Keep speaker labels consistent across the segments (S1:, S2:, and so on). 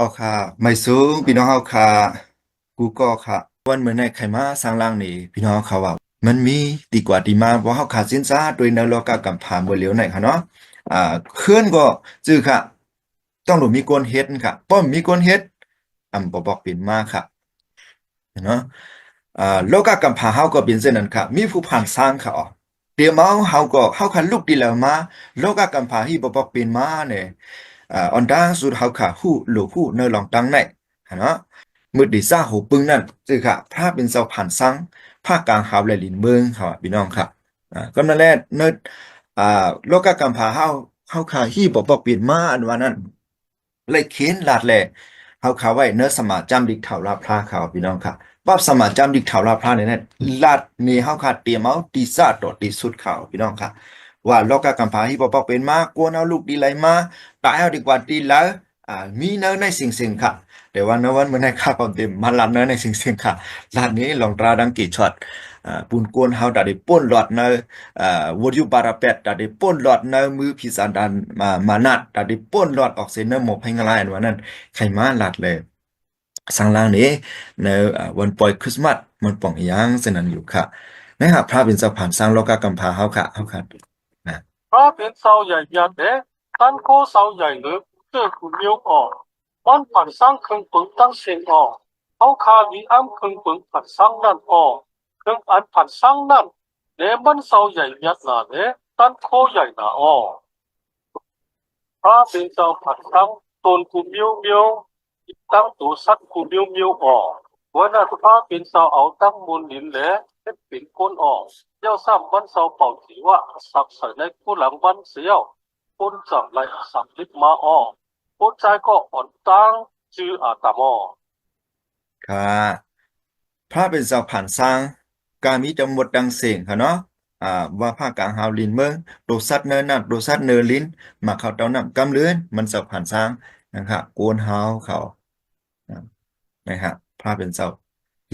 S1: อ๋อค่ะไม่สูงพี่น้องเขาค่ะกูก็ค่ะวันเหมือนในไขมาสร้างล่างนี่พี่น้องเขาว่ามันมีดีกว่าดีมาเพราะเขาขาดสินค้าโดยในโลกากำผ่านบ่เหลียวไหนค่ะเนาะอ่าเคลื่อนก็จื้อค่ะต้องหนูมีกวนเฮ็ดค่ะป้อมมีกวนเฮ็ดบ่บอกเป็นมากค่ะเนาะโลกากำผ่าเฮาก็เป็นเช่นนั้นค่ะมีผู้ผ่านสร้างค่ะอ๋อเดี๋ยวมาเฮาคันลูกดีแล้วมาโลกากำผ่าที่บ่บอกเป็นมาเนี่ยออนดางสุดเฮาค่ะฮู้หลูฮู้เนอลองตังไหนเนาะ มือดีซ่าหูปึ้งนั่นจือค่ะพระเป็นเสาผ่านซังภาคกลางหาวและลินเมืองค่ะพี่น้องค่ะก็นั่นแหละเนิดอ่าโลกกำพาเฮาค่ะฮี่บอกเปลี่ยนมาอันว่านั้นเลยเค้นลาดแลเฮาค่ะไว้เนื้อสมาจำดิกเท่าลาพระค่ะพี่น้องค่ะปั๊บสมาจำดิกเท่าลาพระเนี่ยลาดนี่เฮาค่ะเตรียมเอาดีซ่าต่อดีสุดข่าวพี่น้องค่ะว่าโลกกำพาฮี่บอกเป็นมากวนเอาลูกดีไรมาตายเอาดีกว่าดีแล้วมีเนื้อในสิ่งค่ะ แต่ว่าในวันเมื่อในข้าพเต็มมาลันเนอในสิ่งค่ะลานนี้ลองตราดังกี่ช็อตปูนกวนเฮาดัดได้ป้นหลอดเนอวอดยูบาราเป็ดดัดได้ป้นหลอดเนอมือพิสานดันมานัดดัดได้ป้นหลอดออกเซนเนอร์หมกให้งลายวันนั้นใครมาลัดเลยสังลางนี้ในวันปล่อยคริสต์มาสมันป่องยังเสนันอยู่ค่ะนะครับพระเป็นสะพานสร้างโลกากำพร้าเฮาค่ะนะ
S2: 他เป็นเสาใหญ่ยันเดตั้นโคเสาใหญ่หรือเจ้าคุณมิวออกมันผันสร้างเครื่องปึงตั้งเสียงออกเอาคามีอ้ำเครื่องปึงผันสร้างนั่นออกเครื่องอันผันสร้างนั่นเดมันเสาใหญ่ยัดหนาเดตั้นโคใหญ่หนาออกพระเป็นเจ้าผันสร้างตนกูมิวตั้งตัวสัตว์กูมิวออกวันนั้นพระเป็นเจ้าเอาตั้งมูลหินแหละเฮ็ดเป็นก้นออก 要上班手保持ว่าสับใส่ในผู้หลังบ้านเสียวคนจับไหลสับลิบมาอ้อคนใจก็อ่อนตั้งชื่ออาตามอ
S1: ค่ะพระเป็นสะพานสร้างการมีจำหมดดังเสียงค่ะเนาะอ่าว่าภาคกลางฮาวลินเมืองโดซัดเนินนับโดซัดเนินลินมาเข้าเต้านำกำเลือนมันสะพานสร้างนะครับโกนเฮาเขาอ่านะครับพระเป็นเจ้า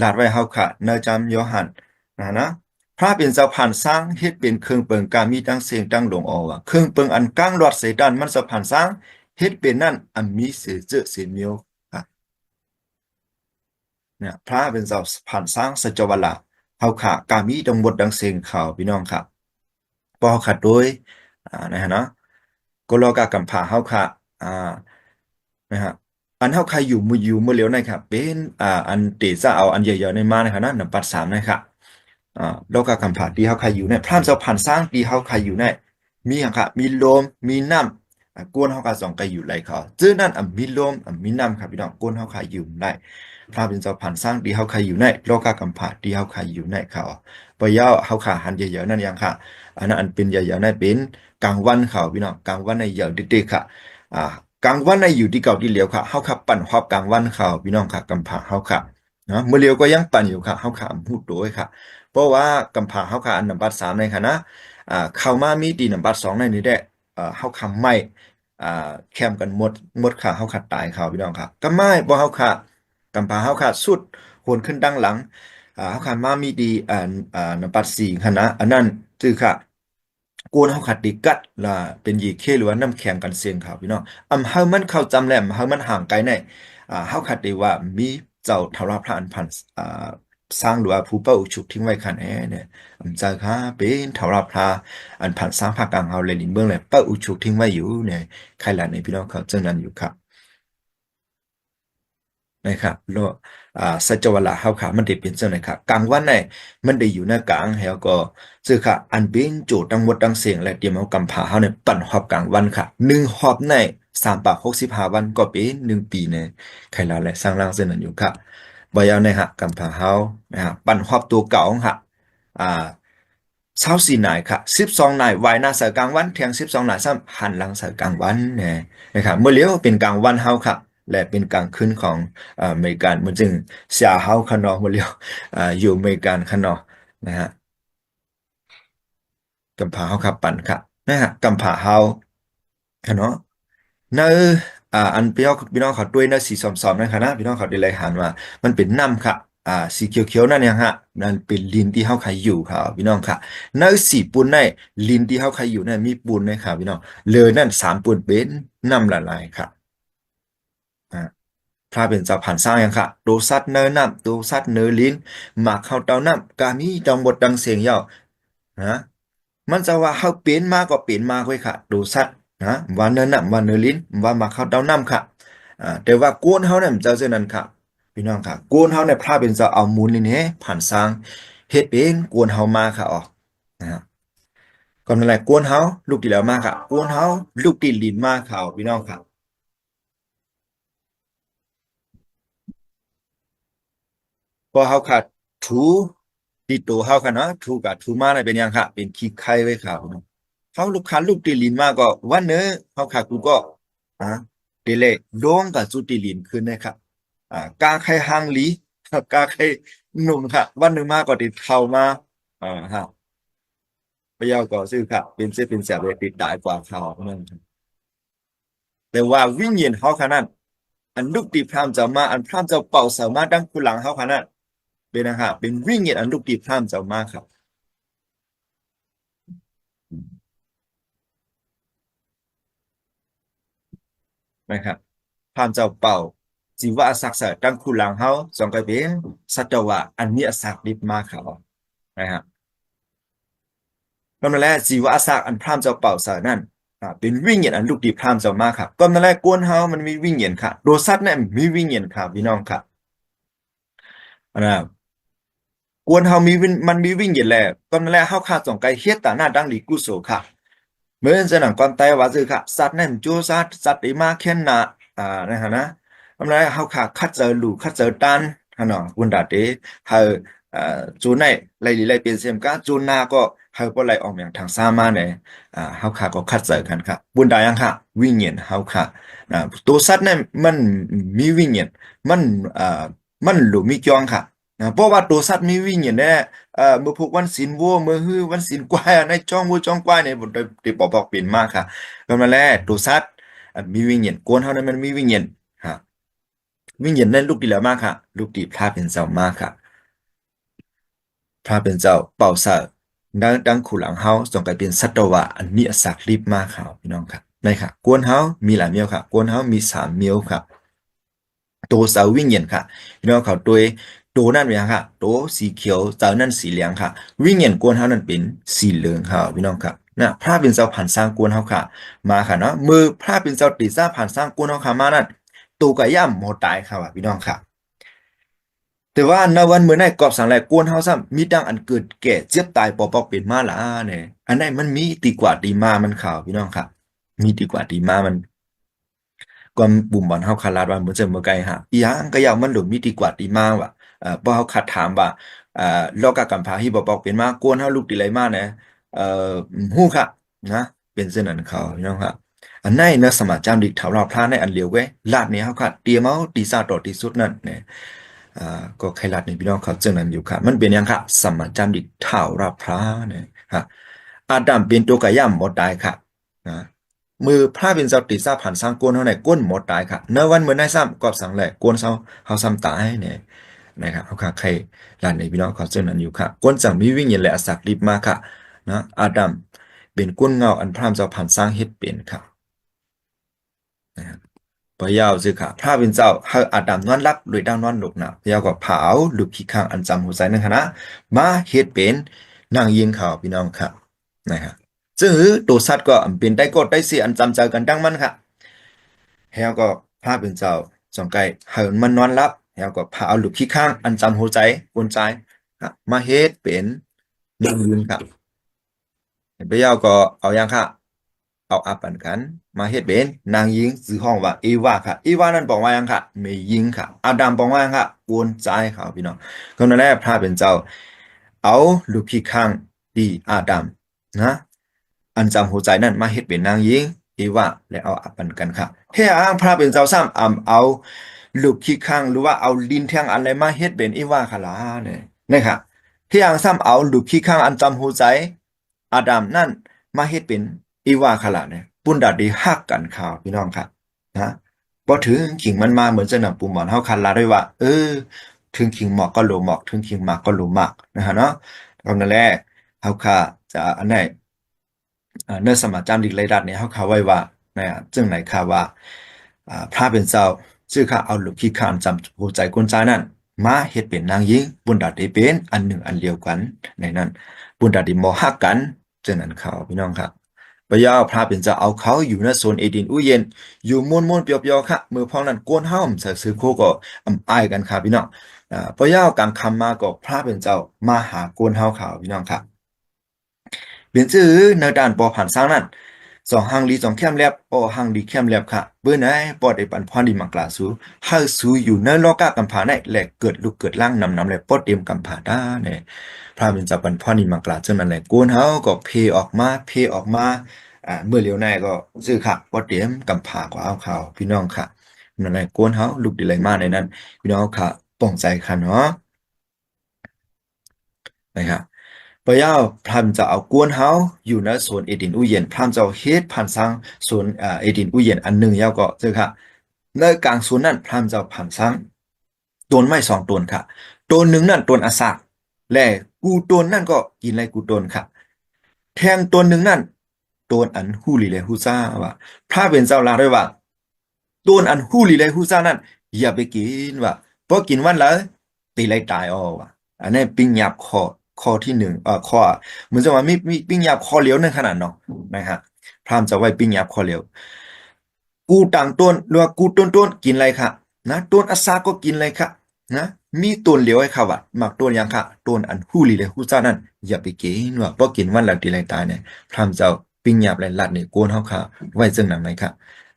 S1: ลาดไว้เฮาค่ะเนอจำโยหันนะพระเป็นเจ้าผ่านสร้างเฮ็ดเป็นเครื่องเปิงการมีตั้งเสียงตั้งหลงออกว่าเครื่องเปิงอันกลางหลอดเสดันมันสะพานสร้างเฮ็ดเป็นนั่นอันมีเสือเจอเสียเมียวค่ะ เนี่ยพระเป็นเจ้าผ่านสร้างสัจวละเขาขากามีดังบทดังเสียงเขาพี่น้องค่ะปอขัดโดยนะฮะเนาะก็รอกากำผาเขาค่ะอ่านะฮะอันเขาใครอยู่มือเหลียวนะครับเป็นอันเตจะเอาอันใหญ่ๆในมานะครับนะหนึ่งปัดสามนะครับอ่าโลกากำผาที่เขาใครอยู่เนี่ยพระเจ้าผ่านสร้างที่เขาใครอยู่เนี่ยมีอย่างค่ะมีลมมีน้ำกวนเขากาสองไกอยู่ไรเขาเจอนั่นมีลมมีน้ำครับพี่น้องกวนเขาใครอยู่ได้ พระเป็นเจ้าผ่านสร้างดีเฮาใครอยู่ในโลกากำพร้าดีเฮาใครอยู่ในเขาปะเยาเฮาขาหันเยอะๆนั่นยังค่ะอันนั้นอันเป็นเยอะๆนั่นเป็นกลางวันเขาพี่น้องกลางวันในเยอะดึกๆค่ะอ่ากลางวันในอยู่ที่เก่าที่เหลียวค่ะเฮาขับปั่นฮอบกลางวันเขาพี่น้องค่ะกำพร้าเฮาค่ะเนาะเมื่อเลียวก็ยังปั่นอยู่ค่ะเฮาขาพูดโดยค่ะเพราะว่ากำพร้าเฮาขาอันดับบัดสามในค่ะนะเข้ามามีดีนับบัดสองในนี้ได้เฮาคำไม่อ่าแคมกันหมดค่ะเฮาขาดตายเขาพี่น้องค่ะก็ไม่บ่เฮาค่ะ กำพาเฮาขาดสุดโหนขึ้นดังหลังเฮาขาดมามีดีนปัดสี่คณะอันนั้นคือค่ะโกนเฮาขาดดีกัดล่ะเป็นยีเคหรือว่าน้ำแข็งกันเสียงครับพี่น้องเฮามันเข้าจำแหลมเฮามันห่างไกลในเฮาขาดดีว่ามีเจ้าทวารพระอันพันอ่าสร้างหรือว่าผู้เป้าอุชุกทิ้งไว้คันเนี่ยใจค่ะเป็นทวารพระอันพันสร้างภาคกลางเฮาเลยลินเบื้องเลยเป้าอุชุกทิ้งไว้อยู่เนี่ยใครล่ะในพี่น้องเขาเจ้านั้นอยู่ครับ นะครับโลสัจวละเฮาค่ะมันได้เป็นจังได๋ครับกลางวันเนี่ยมันได้อยู่ในกลางแล้วก็ซึ่งค่ะอันเป็นโจทย์ทั้งหมดทั้งเสียงและเตรียมเอากำพาเฮาเนี่ยปั่นฮอบกลางวันค่ะ1ฮอบใน365วันก็เป็น1ปีเนี่ยใครล่ะและสร้างร่างเส้นนั้นอยู่ครับบ่ยาวในฮะกำพาเฮานะครับปั่นฮอบตัวเก่าค่ะอ่า24นายค่ะ12นายว่ายหน้าเสือกลางวันเที่ยง12นายซ้ำหันหลังเสือกลางวันเนี่ยนะครับเมื่อเลี้ยวเป็นกลางวันเฮาค่ะและเป็นกลางคืนของ อเมริกันมันจึงเสียเฮาขนองมาเรียวอยู่อเมริกันขนองนะฮะกำพร้าเฮาขับปั่นค่ะนะฮะกำพร้าเฮาขนองเนออันพี่น้องเขาด้วยเนอสีสอมๆนะครับนะพี่น้องเขาได้รายงานว่ามันเป็นน้ำค่ะสีเขียวๆนั่นเนี่ยฮะนั่นเป็นลินที่เฮาใครอยู่ครับพี่น้องค่ะเนอสีปูนในลินที่เฮาใครอยู่นั่นมีปูนนะครับพี่น้องเลยนั่น3ปูนเป็นน้ำละลายค่ะอ่า ระเป็นเจ้าผ่านสร้างยังค่ะโดสัตเนอน้ำโดสัตเนอลิ้นหมากเข้าเต้าน้ำกามีดังบทดังเสียงเยานะมันจะว่าเขาเป็นมากก็เป็นมากเว้ยค่ะโดสัตนะว่าเนอน้ำว่าเนอลิ้นว่าหมากเข้าเต้าน้ำค่ะแต่ว่ากวนเขาเนี่ยมันจะเช่นนั้นค่ะพี่น้องค่ะกวนเขาเนี่ยพระเป็นเจ้าเอามูลนี่เนี่ยผ่านสร้างเฮ็ดเป็นกวนเขามาค่ะอ๋อนะฮะก็นั่นแหละกวนเขาลูกที่แล้วมาค่ะกวนเขาลูกที่ลิ้นมาค่ะพี่น้องค่ะ พอเขาขาดถูตีตัวเขาค่ะเนาะถูกับถูมาอะไรเป็นยังค่ะเป็นขี้ไข่ไว้ค่ะผมเขาลูกค้าลูกตีลินมากก็วันเนื้อเขาขาดกูก็อ่าเดเลยโด่งกับจุดตีลินขึ้นนะครับกาไข่หางหลีกาไข่หนุ่มค่ะวันหนึ่งมากก็ติดเข้ามาอ่าฮะพยาก็ซื้อค่ะเป็นเส้นเป็นแสบเลยติดได้กว่าเขาเนั่นแต่ว่าวิ่งเย็นเขาขนาดอันลูกตีพรามจะมาอันพรามจะเป่าสามารถดังคุหลังเขาขนาดเป็นนะครับเป็นวิ่งเย็นอันลูกตีพรามจะมาครับ นะครับพามเจ้าเป่าจีวะศักดิ์สิทธิ์ตั้งคู่หลังเฮาสองกระเบนสัตวะอันเนี้ยศักดิ์ฤทธิ์มากครับนะครับก็นั่นแหละจีวะศักดิ์อันพรามเจ้าเป่าสานั่นเป็นวิ่งเหยียนอันลูกดีพรามเจ้ามากครับก็นั่นแหละกวนเฮามันมีวิ่งเหยียนค่ะโดสัตว์เนี่ยมีวิ่งเหยียนครับพี่น้องครับนะครับกวนเฮามีวิ่งมันมีวิ่งเหยียนแหละก็นั่นแหละเฮาขาดสองไกเฮ็ดตาหน้าดังหลีกุโสค่ะ เมื่อจะหนังความไตว่าจือค่ะสัตว์นั่นจูสัตว์ได้มาแค่นานะฮะนะทำไรเขาขาคัดเจอหลูคัดเจอตันฮะเนาะคุณดาเดเฮาอ่าจูในไล่เป็นเสียมก้าจูนาก็เฮาก็ไล่ออกอย่างทางซ้ามาเนี่ยเขาขาก็คัดเจอกันค่ะบุญดายังค่ะวิ่งเหยียนเขาขาตัวสัตว์นั่นมันมีวิ่งเหยียนมันอ่ามันหลูมีจองค่ะเพราะว่าตัวสัตว์มีวิ่งเหยียนแน่เมื่อพวกวันศีลวัวเมื่อฮื้อวันศีลกวายในจ้องวัวจ้องกวายในบทที่บอกเปลี่ยนมากค่ะก็มาแล้วตัวสัตว์มีวิญญาณกวนเท่านั้นมันมีวิญญาณค่ะวิญญาณนั้นลูกดีแล้วมากค่ะลูกดีพระเป็นเจ้ามากค่ะพระเป็นเจ้าเป่าสาดังขู่หลังเฮาส่งไปเป็นสัตวะอันมีอศักดิ์รีบมากค่ะพี่น้องค่ะในค่ะกวนเฮามีหลายเมียวค่ะกวนเฮามี3 เมียวค่ะ ตัวเสาวิ่งเหยียนค่ะพี่น้องเขาตัวนั่นเป็นค่ะตัวสีเขียวเสานั่นสีเหลืองค่ะวิ่งเหยียนกวนเฮานั่นเป็นสีเหลืองค่ะพี่น้องค่ะนะพระเป็นเสาผ่านสร้างกวนเฮาค่ะมาค่ะเนาะมือพระเป็นเสาตีซ่าผ่านสร้างกวนเฮาค่ะมานั่นตัวกะย่ำโมตายค่ะพี่น้องค่ะแต่ว่าในวันเมื่อไหร่กอบสังแลกวนเฮาซ้ำมีดังอันเกิดแก่เจ็บตายปอกเป็นมาล่ะเนี่ยอันไหนมันมีดีกว่าดีมามันข่าวพี่น้องค่ะมีดีกว่าดีมามัน ความปุ่มบอลเฮาคาราดว่าเหมือนจะเมื่อไกลฮะอีหยังก็อยากมันหลุดมีดีกว่าดีมากว่ะบ่เฮาคัดถามว่าโลกกำพาที่บอกเป็นมากวนเฮาลูกดีไรมากนะเอ่อฮู้ค่ะนะเป็นเส้นนั้นเขาพี่น้องครับอันไหนเนื้อสมาจำดิเท่าเราพลาดในอันเลียวเว้ยลาดนี้เฮาค่ะเตรียมเอาตีซาต่อที่สุดนั่นเนี่ยอ่าก็ใครลาดในพี่น้องเขาเจ้านั้นอยู่ค่ะมันเป็นยังค่ะสมาจำดิเท่าเราพลาดเนี่ยฮะอาดัมเป็นตัวกะย่ำหมดได้ค่ะนะ มือพระเป็นเจ้าติดซาผ่านสร้างกวนเท่าไหร่ก้นหมดตายค่ะเนื้อวันเหมือนได้ซ้ำกอบสังแหละกวนเขาซ้ำตายเนี่ยนะครับเขาค่ะใครหลานในพี่น้องเขาเจอนั้นอยู่ค่ะก้นจังมีวิ่งเย็นและอสักรีบมาค่ะนะอาดัมเป็นก้นเงาอันพระเจ้าผ่านสร้างเฮ็ดเป็นค่ะนะครับพระยาวสิค่ะพระเป็นเจ้าให้อาดัมนอนรับโดยดังนอนหลกนะพระยาวก็เผาลูกขี้ข้างอันจำหัวใจนั่นค่ะนะมาเฮ็ดเป็นนางยิงเขาพี่น้องค่ะนะครับซึ่งตัวสัตว์ก็เป็นได้กดได้เสียอันจำใจกันดังมันค่ะ เฮาก็พาเป็นเจ้าสองไก่เหินมันนอนรับเฮาก็พาเอาลูกขี้ข้างอันจำหัวใจกวนใจครับมาเฮ็ดเป็นหนึ่งยืนครับไปยาวก็เอายังค่ะเอาอัปปันกันมาเฮ็ดเป็นนางยิงซื้อห้องว่าเอวาค่ะเอวานั่นบอกว่ายังค่ะไม่ยิงค่ะอาดัมบอกว่ายังค่ะกวนใจค่ะพี่น้องก็นั่นแหละพาเป็นเจ้าเอาลูกขี้ข้างดีอาดัมนะอันจำหัวใจนั่นมาเฮ็ดเป็นนางยิง เอว่าและเอาอัปปันกันครับเฮียอ้างพระเป็นเจ้าซ้ำเอาลูกขี้ข้างหรือว่าเอาลิ้นแทงอะไรมาเฮ็ดเป็นเอว่าขลาเนี่ยนะครับเฮียอ้างซ้ำเอาลูกขี้ข้างอันจำหูใจอาดัมนั่นมาเฮ็ดเป็นเอว่าขลาเนี่ยปุ่นดาดีฮักกันข่าวพี่น้องครับนะพอถึงขิงมันมาเหมือนจะนำปุ่มหมอนเฮาคันลาด้วยว่าถึงขิงหมอกก็โลหมอกถึงขิงหมากก็โลหมากนะฮะเนาะตอนนั้นแหละเฮาค่ะจะอันไหน เนื้อสมาจำดิกไรดัดเนี่ยเขาข่าวไว้ว่านะจึงไหนข่าวว่าพระเป็นเจ้า ซึ่งข้าเอาลูกขี้ขานจำหัวใจคนใจนั้นมาเฮ็ดเป็นนางหญิงบุญดาได้เป็นอันหนึ่งอันเดียวกันในนั้นบุญดาได้มอฮักกันจังนั้นเขาพี่น้องครับพระยาพระเป็นจะเอาเขาอยู่ในโซนเอดินอุเย็นอยู่มวนๆเปียวๆค่ะมือพองนั้นโกนห้อมซื้อโคก็อำอายกันครับพี่น้องพระยากลางคำมาก็พระเป็นเจ้ามาหาโกนเฮาเขาพี่น้องครับเปลี่ยนชื่อในด้านปอผ่านสร้างนั้นสองหังลีสองเข้มแลบปอหังลีเข้มแลบค่ะเบื่อไหนปอได้ปันพรดีมากลาสูให้สูอยู่ในโลกากำผาได้แหลกเกิดลูกเกิดล่างนำเลยปอเตรียมกำผาได้เนี่ยพระเป็นเจ้าปันพรดีมากลาจนนั้นแหละโกนเฮาก็เพออกมาเมื่อเร็วในก็ซื้อค่ะปอเตรียมกำผากว่าเอาข่าวพี่น้องค่ะนั่นแหละโกนเฮาลูกดีเลยมากในนั้นพี่น้องค่ะป้องใจค่ะเนาะ นะครับพระเจ้าพระจะเอากวนเฮาอยู่ในสวนเอดินอุเย็นพระเจ้าเฮ็ดผ่านสร้างสวนเอดินอุเย็นอันหนึ่งยาวก็เจอค่ะในกลางสวนนั้นพระเจ้าผ่านสร้างต้นไม้สองต้นค่ะต้นหนึ่งนั่นต้นอาสาและกูต้นนั่นก็กินไรกูต้นค่ะแทงต้นหนึ่งนั่นต้นอันฮู้ลีเลฮูซ่าว่าพระเป็นเจ้าลาด้วยว่าต้นอันฮู้ลีเลฮูซ่านั่นอย่าไปกินว่าเพราะกินวันละตีไรตายอ้อว่ะ อันนี้ปิ้งยับข้อที่หนึ่งข้อเหมือนจะว่ามีปิ้งยับข้อเลี้ยวในขนาดเนาะนะครับพรามจะไว้ปิ้งยับข้อเลี้ยวกูต่างต้นหรือว่ากูต้นกินอะไรค่ะนะต้นอาซาก็กินอะไรค่ะนะมีต้นเหลียวให้ค่ะว่าหมักต้นยังค่ะต้นอันฮู้ลีเลยฮู้ซ่านั่นอย่าไปกินว่าเพราะกินวันละทีไรตายเนี่ยพรามจะปิ้งยับไรลัดเนี่ยโกนเฮาค่ะไว้จึงนั้นไหมค่ะ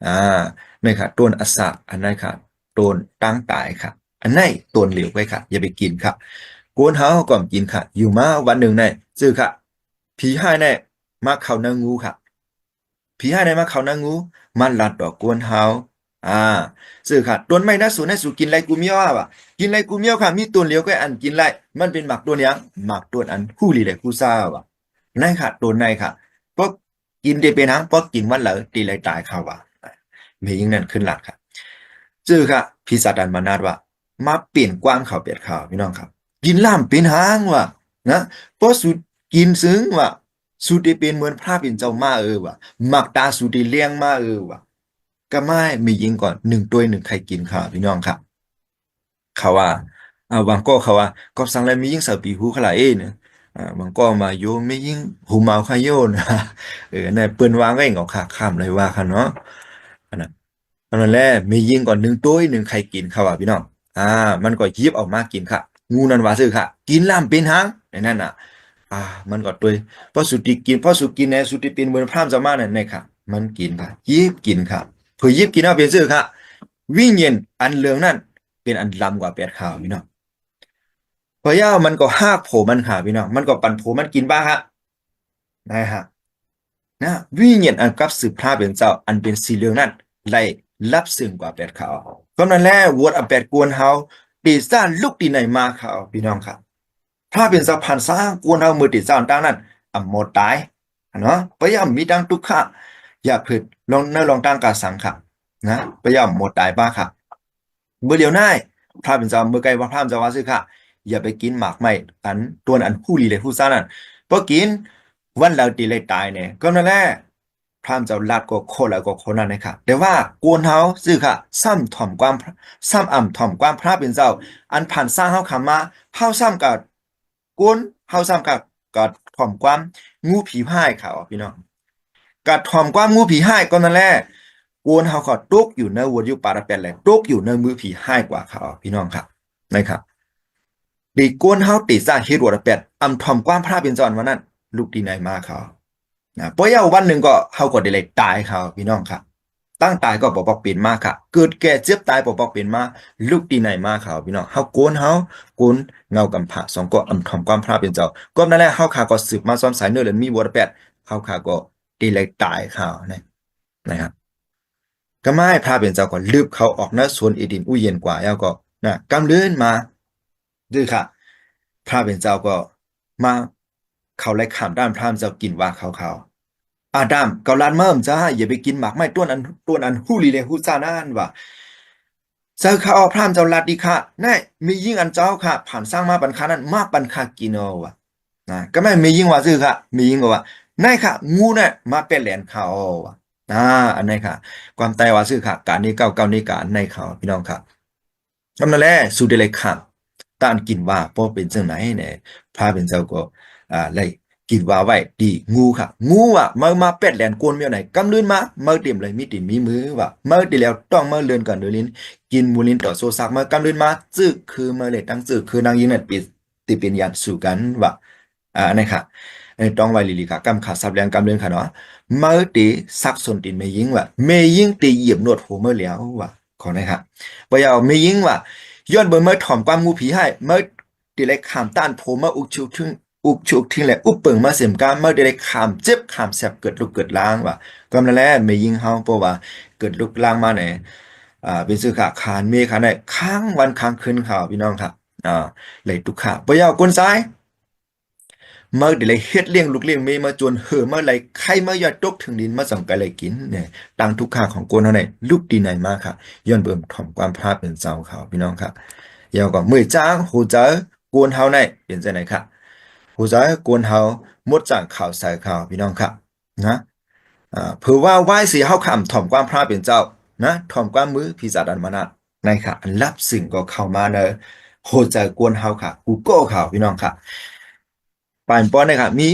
S1: อ่าไม่ค่ะต้นอาซาอันนั้นค่ะต้นตั้งตายค่ะอันไหนต้นเหลียวไว้ค่ะอย่าไปกินค่ะ โกนเฮาก่อนกินค่ะอยู่มาวันหนึ่งในซื่อค่ะผีให้ในมาเข้านางูค่ะผีให้ในมาเข้านางูมันลัดดอกโกนเฮาอ่าซื่อค่ะต้นไม้นะสูนะสูกินไรกูเมียวอ่ะกินไรกูเมียวค่ะมีต้นเหลียวก็อันกินไรมันเป็นหมากต้นยังหมากต้นอันฮู้ลีเลยกูซ่าว่ะนั่นค่ะต้นในค่ะเพราะกินได้เป็นหางเพราะกินวันเหลอตีไรตายค่ะว่ะมียิ่งนั่นขึ้นหลักค่ะซื่อค่ะพี่สัตดันมานาดว่ามาเปลี่ยนกว้างเขาเปลี่ยนข่าวพี่น้องครับ กินล่ามเป็นหางว่ะนะเพราะสุดกินซึ้งว่ะสุดได้เป็นเหมือนพระเป็นเจ้ามาว่ะมักตาสุดได้เลี้ยงมาว่ะก็ไม่มียิงก่อนหนึ่งตัวหนึ่งใครกินค่ะพี่น้องครับเขาว่าบางก็เขาว่าก็สั่งแล้วมียิงสาวปีหูขลาเอ้เนี่ยบางก็มาโยไม่ยิงหูเมาขายโยนะในเปิ้นวางไว้เหงาขาข้ามเลยว่าค่ะเนาะอันนั้นตอนนั้นแหละมียิงก่อนหนึ่งตัวหนึ่งใครกินเขาว่าพี่น้องอ่ามันก็ยิบออกมากินค่ะงูนันว่าซื้อค่ะกินล่ามเป็นหางในนั้นน่ะอ่ามันก็ตัวพอสุดที่กินพอสุดกินในสุดที่เป็นเหมือนพร่ำจะมานั่นในค่ะมันกินค่ะยิบกินค่ะเพื่อยิบกินเอาเป็นซื้อค่ะวิ่งเย็นอันเหลืองนั่นเป็นอันลำกว่าเป็ดขาวพี่น้องพอย่ามันก็หากโผมันค่ะพี่น้องมันก็ปั่นโผมันกินบ้างฮะนะฮะนะวิ่งเย็นอันกับสืบพระเป็นเจ้าอันเป็นสีเหลืองนั่นไล่ลับซึ่งกว่าเป็ดขาวก็นั่นแหละวัวอันเป็ดกวนเฮาตีซ่านลูกตีไหนมาเขาพี่น้องครับ ถ้าเป็นสะพานสร้างกวนเอามือติดสร้างตั้งนั้นหมดตายเนาะพยายามมีดังทุกข์ะอย่าผิดลองลองตั้งการสังขะนะพยายามหมดตายบ้าค่ะเมื่อเดียวน่ายถ้าเป็นจาเมื่อไกลว่าพร่ำจะว่าซื้อค่ะอย่าไปกินหมากไม่อันตัวอันผู้ลีเลยผู้ซ่านั่นเพราะกินวันเราตีเลยตายเนี่ยก็นั่นแหละพร่ำจะลาดก็โคแล้วก็โคนั่นนะครับแต่ว่ากวนเฮาซื้อค่ะซ้ำอ่ำถ่อมความพระเป็นเจ้าอันผ่านสร้างเฮาขำมาเฮาซ้ำกับ กุนเฮาซ้ำกับก็ถ่อมความงูผีพ่ายเขาพี่น้องกัถ่อมความงูผีพ่ายก็นั่นแหละกุนเฮาก็ตกอยู่ในวัวอยู่ปาระเป็นแหละตกอยู่ในมือผีพ่ายกว่าเขาพี่น้องครับนะครับดีกุนเฮาติดซาเฮ็ดวัวระเป็ดถ่อมความพระเป็นจอนวันนั้นลูกดีไหนมาเขานะเพราะยาวันหนึ่งก็เฮาก็ได้เลยตายเขาพี่น้องครับตั้งตายก็ปอกเป็นมากค่ะเกิดแก่เจ็บตายปอกเป็นมาลูกดีไหนมาเขาพี่น้องเฮาโกนเฮาโกนเงากำผาสองก็ถ่อมความพระเป็นเจ้าก็นั่นแหละเฮาขาก็สืบมาซ้อมสายเนื้อเลยมีวัวระเป็ดเฮาขาก็ดีเลยตายเขานะครับก็ไม่พระเป็นเจ้าก็ลืบเขาออกนะสวนเอดินอุ้ยเย็นกว่าแล้วก็นะกำเลื่อนมาดื้อค่ะพระเป็นเจ้าก็มาเขาไล่ขามด้านพระเป็นเจ้ากินว่าเขาอาดัมเกาลันเมิ่มจ้าอย่าไปกินหมากไม้ต้นอันฮู้ลีเลยฮู้ซ่านั่นว่าเจอข้าออกพรามเจ้าลัดดีค่ะแน่มียิ่งอันเจ้าค่ะผ่านสร้างมาปันคานั้นมากปันคากินเอาว่ะนะก็ไม่มียิ่งว่าซื้อค่ะมียิ่งกว่าแน่ค่ะงูเนี่ยมาเป็นแหลนเขาว่ะ อันนี้ค่ะความแต่ว่าซื้อค่ะการนี้เก้านี้การในเขาพี่น้องค่ะกำนั่นแหละสุดเดเลยค่ะตานกินว่าพอเป็นจังไหนเนี่ยพาเป็นเจ้าก็เลยกินว่าไว้ดีงูค่ะงูอ่ะมาเป็ดแหลนกวนเมียวไหนกำลื่นมาเมื่อเตรียมเลยมีติมีมือว่าเมื่อดีแล้วต้องเมื่อเลือนก่อนเดยวลิ้นกินมูลินต่อโซซักเมื่อกำลื่นมาจึกคือเมื่อเลยตั้งจึกคือนางยิงนั่นปิดติเป็นยันสู่กันว่าอันนี้ค่ะต้องไว้ลีค่ะกำขาสับแรงกำเลื่อนค่ะเนาะ เมื่อตีซักสนตินไม่ยิงว่ะไม่ยิงตีเหยียบหนวดหัวเมื่อแล้วว่ะขอนะครับปยาวไม่ยิงว่ะย้อนเบอร์เมื่อถ่อมความงูผีให้เมื่อตีเล็กขามต้านผมเมื่ออุกชุกทิ้งแหละอุปเปิงมาเสียมกามเมื่อตีเล็กขามเจ็บขามแสบเกิดลุกเกิดล้างว่ะกำลังแลไม่ยิงเฮาเพราะว่าเกิดลุกล้างมาไหนเป็นสื่อขาขานเมฆาไหนค้างวันค้างคืนข่าวพี่น้องครับเลยตุกขาปยาวก้นซ้าย เมื่อเดี๋ยวเลยเฮ็ดเลี้ยงลูกเลี้ยงเมมาจนเหือเมื่อไรใครมายอดตกถึงดินมาส่องกันเลยกินเนี่ยตังทุกข้าของโกนเท่าไหร่ลูกดีไหนมากค่ะย้อนเบิ่มถ่อมความพลาดเป็นเจ้าเขาพี่น้องครับยาวก็มือจ้างหูเจอโกนเฮาไหนเป็นจังไหนค่ะหูเจอโกนเฮาหมดจากข่าวใส่ข่าวพี่น้องครับนะเผื่อว่าไหว้สีเฮาคำถ่อมความพลาดเป็นเจ้านะถ่อมความมือพิจารณามานะในค่ะอันรับสิ่งก็เข้ามาเนอะโหใจกวนเฮาค่ะกูโก้ข่าวพี่น้องค่ะ ป่านป้อนนะครับมี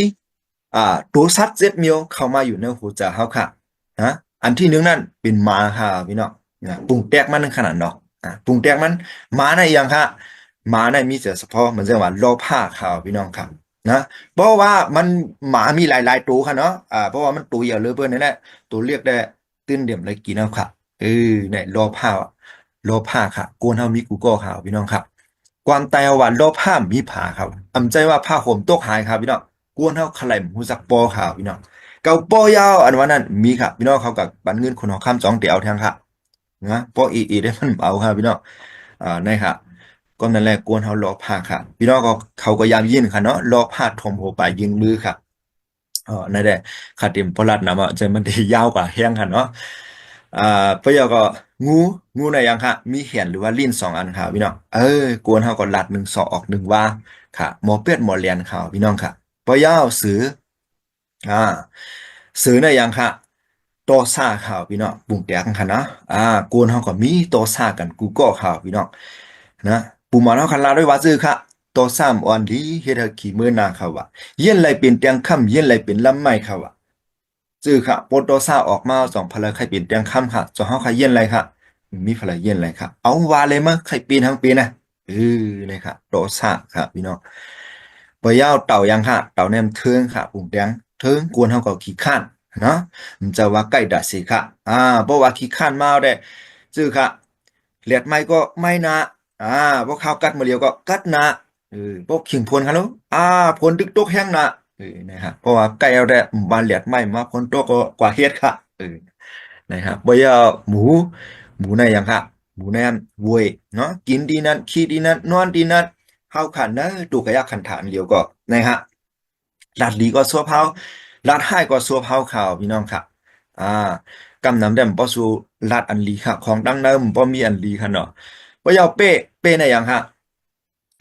S1: อ่าตัวสัตว์เจ็ดเมียวเข้ามาอยู่ในหัวใจเฮาค่ะนะอันที่หนึ่งนั่นเป็นหมาค่ะพี่น้องนะปรุงแตกมันขนาดเนาะปรุงแตกมันหมาในอย่างค่ะหมาในมีแต่เฉพาะมันจะว่าโลภะค่ะพี่น้องครับนะเพราะว่ามันหมามีหลายๆตัวค่ะเนาะเพราะว่ามันตัวใหญ่เหลือเกินนั่นแหละตัวเรียกได้ตื่นเดี่ยมเลยกินเอาค่ะเนี่ยโลภะค่ะกวนเฮามีกูก็ค่ะพี่น้องครับ ความตายหวานรอบผ้ามีผาครับอำใจว่าผ้าห่มตกหายครับพี่น้องกวนเฮาขลายหูจักปอขาวพี่น้องเกาปอยาวอันวันนั้นมีครับพี่น้องเขากับบันเงินคนหอข้ามสองเตียวแทงครับนะปออีได้มันเบาครับพี่น้องในครับก็นั่นแหละกวนเฮารอผ้าครับพี่น้องก็เขาก็ยามยินค่ะเนาะรอผ้าทมโหไปยิงมือครับนั่นแหละขาดเต็มพลัดนำอ่ะจะมันได้ยาวกว่าแห้งค่ะเนาะอ่าเพื่อก็งูงูไหนยังค่ะมีเหียนหรือว่าลิ้นสองอันค่ะพี่น้องกวนเฮาก็ลัดหนึ่งสองออกหนึ่งว่าค่ะหมอเป็ดหมอเลียนข่าวพี่น้องค่ะปอยาวสืออ่าสือในยังค่ะโตซ่าข่าวพี่น้องปุ่งแตกค่ะนะกวนเฮาก็มีโตซ่ากันกูก็ข่าวพี่น้องนะปูหมอเฮาคันลาด้วยว่าซื่อค่ะโตซ้ำอ่อนดีเฮ็ดให้ขี้มือหน้าเขาว่าเย็นไหลเป็นเตียงค่ำเย็นไหลเป็นลำไม้เขาว่า จื้อค่ะโปรโตซาออกมาสองพลังไข่ปีนเตียงค่ำค่ะสองห้าไข่เย็นไรค่ะมีพลังเย็นไรค่ะเอาวาเลยมั้งไข่ปีนทั้งปีนะเลยค่ะโตซาค่ะพี่น้องปะยาวเต่ายังค่ะเต่าแนมเทิงค่ะปุ่มแดงเทิงกวนเท่ากับขี้ข้านเนาะมันจะว่าใกล้ดัดสิค่ะเพราะว่าขี้ข้านมาได้จื้อค่ะเลียดไม่ก็ไม่นะอ่าพวกข้าวกัดมาเรียวก็กัดนะพวกขิงพลครับลูกพลตึกตกแห้งนะ นะครับเพราะว่าไก่เอาแต่บานเหลียดไม่มาพ้นตัวก็กว่าเฮ็ดค่ะนะครับบ่อยาหมูในอย่างค่ะหมูแนมเวยเนาะกินดีนั้นขี้ดีนั้นนอนดีนั้นเฮาขันนะตูกะยกขันฐานเดียวก็นะฮะลาดลีก็ซัวเผาลาดให้ก็ซัวเผาข่าวพี่น้องค่ะอ่ากำนำแดมบ่สู้ลาดอันลีค่ะของดังเดิมบ่มีอันลีค่ะเนาะบ่อยาเป้ในอย่างค่ะ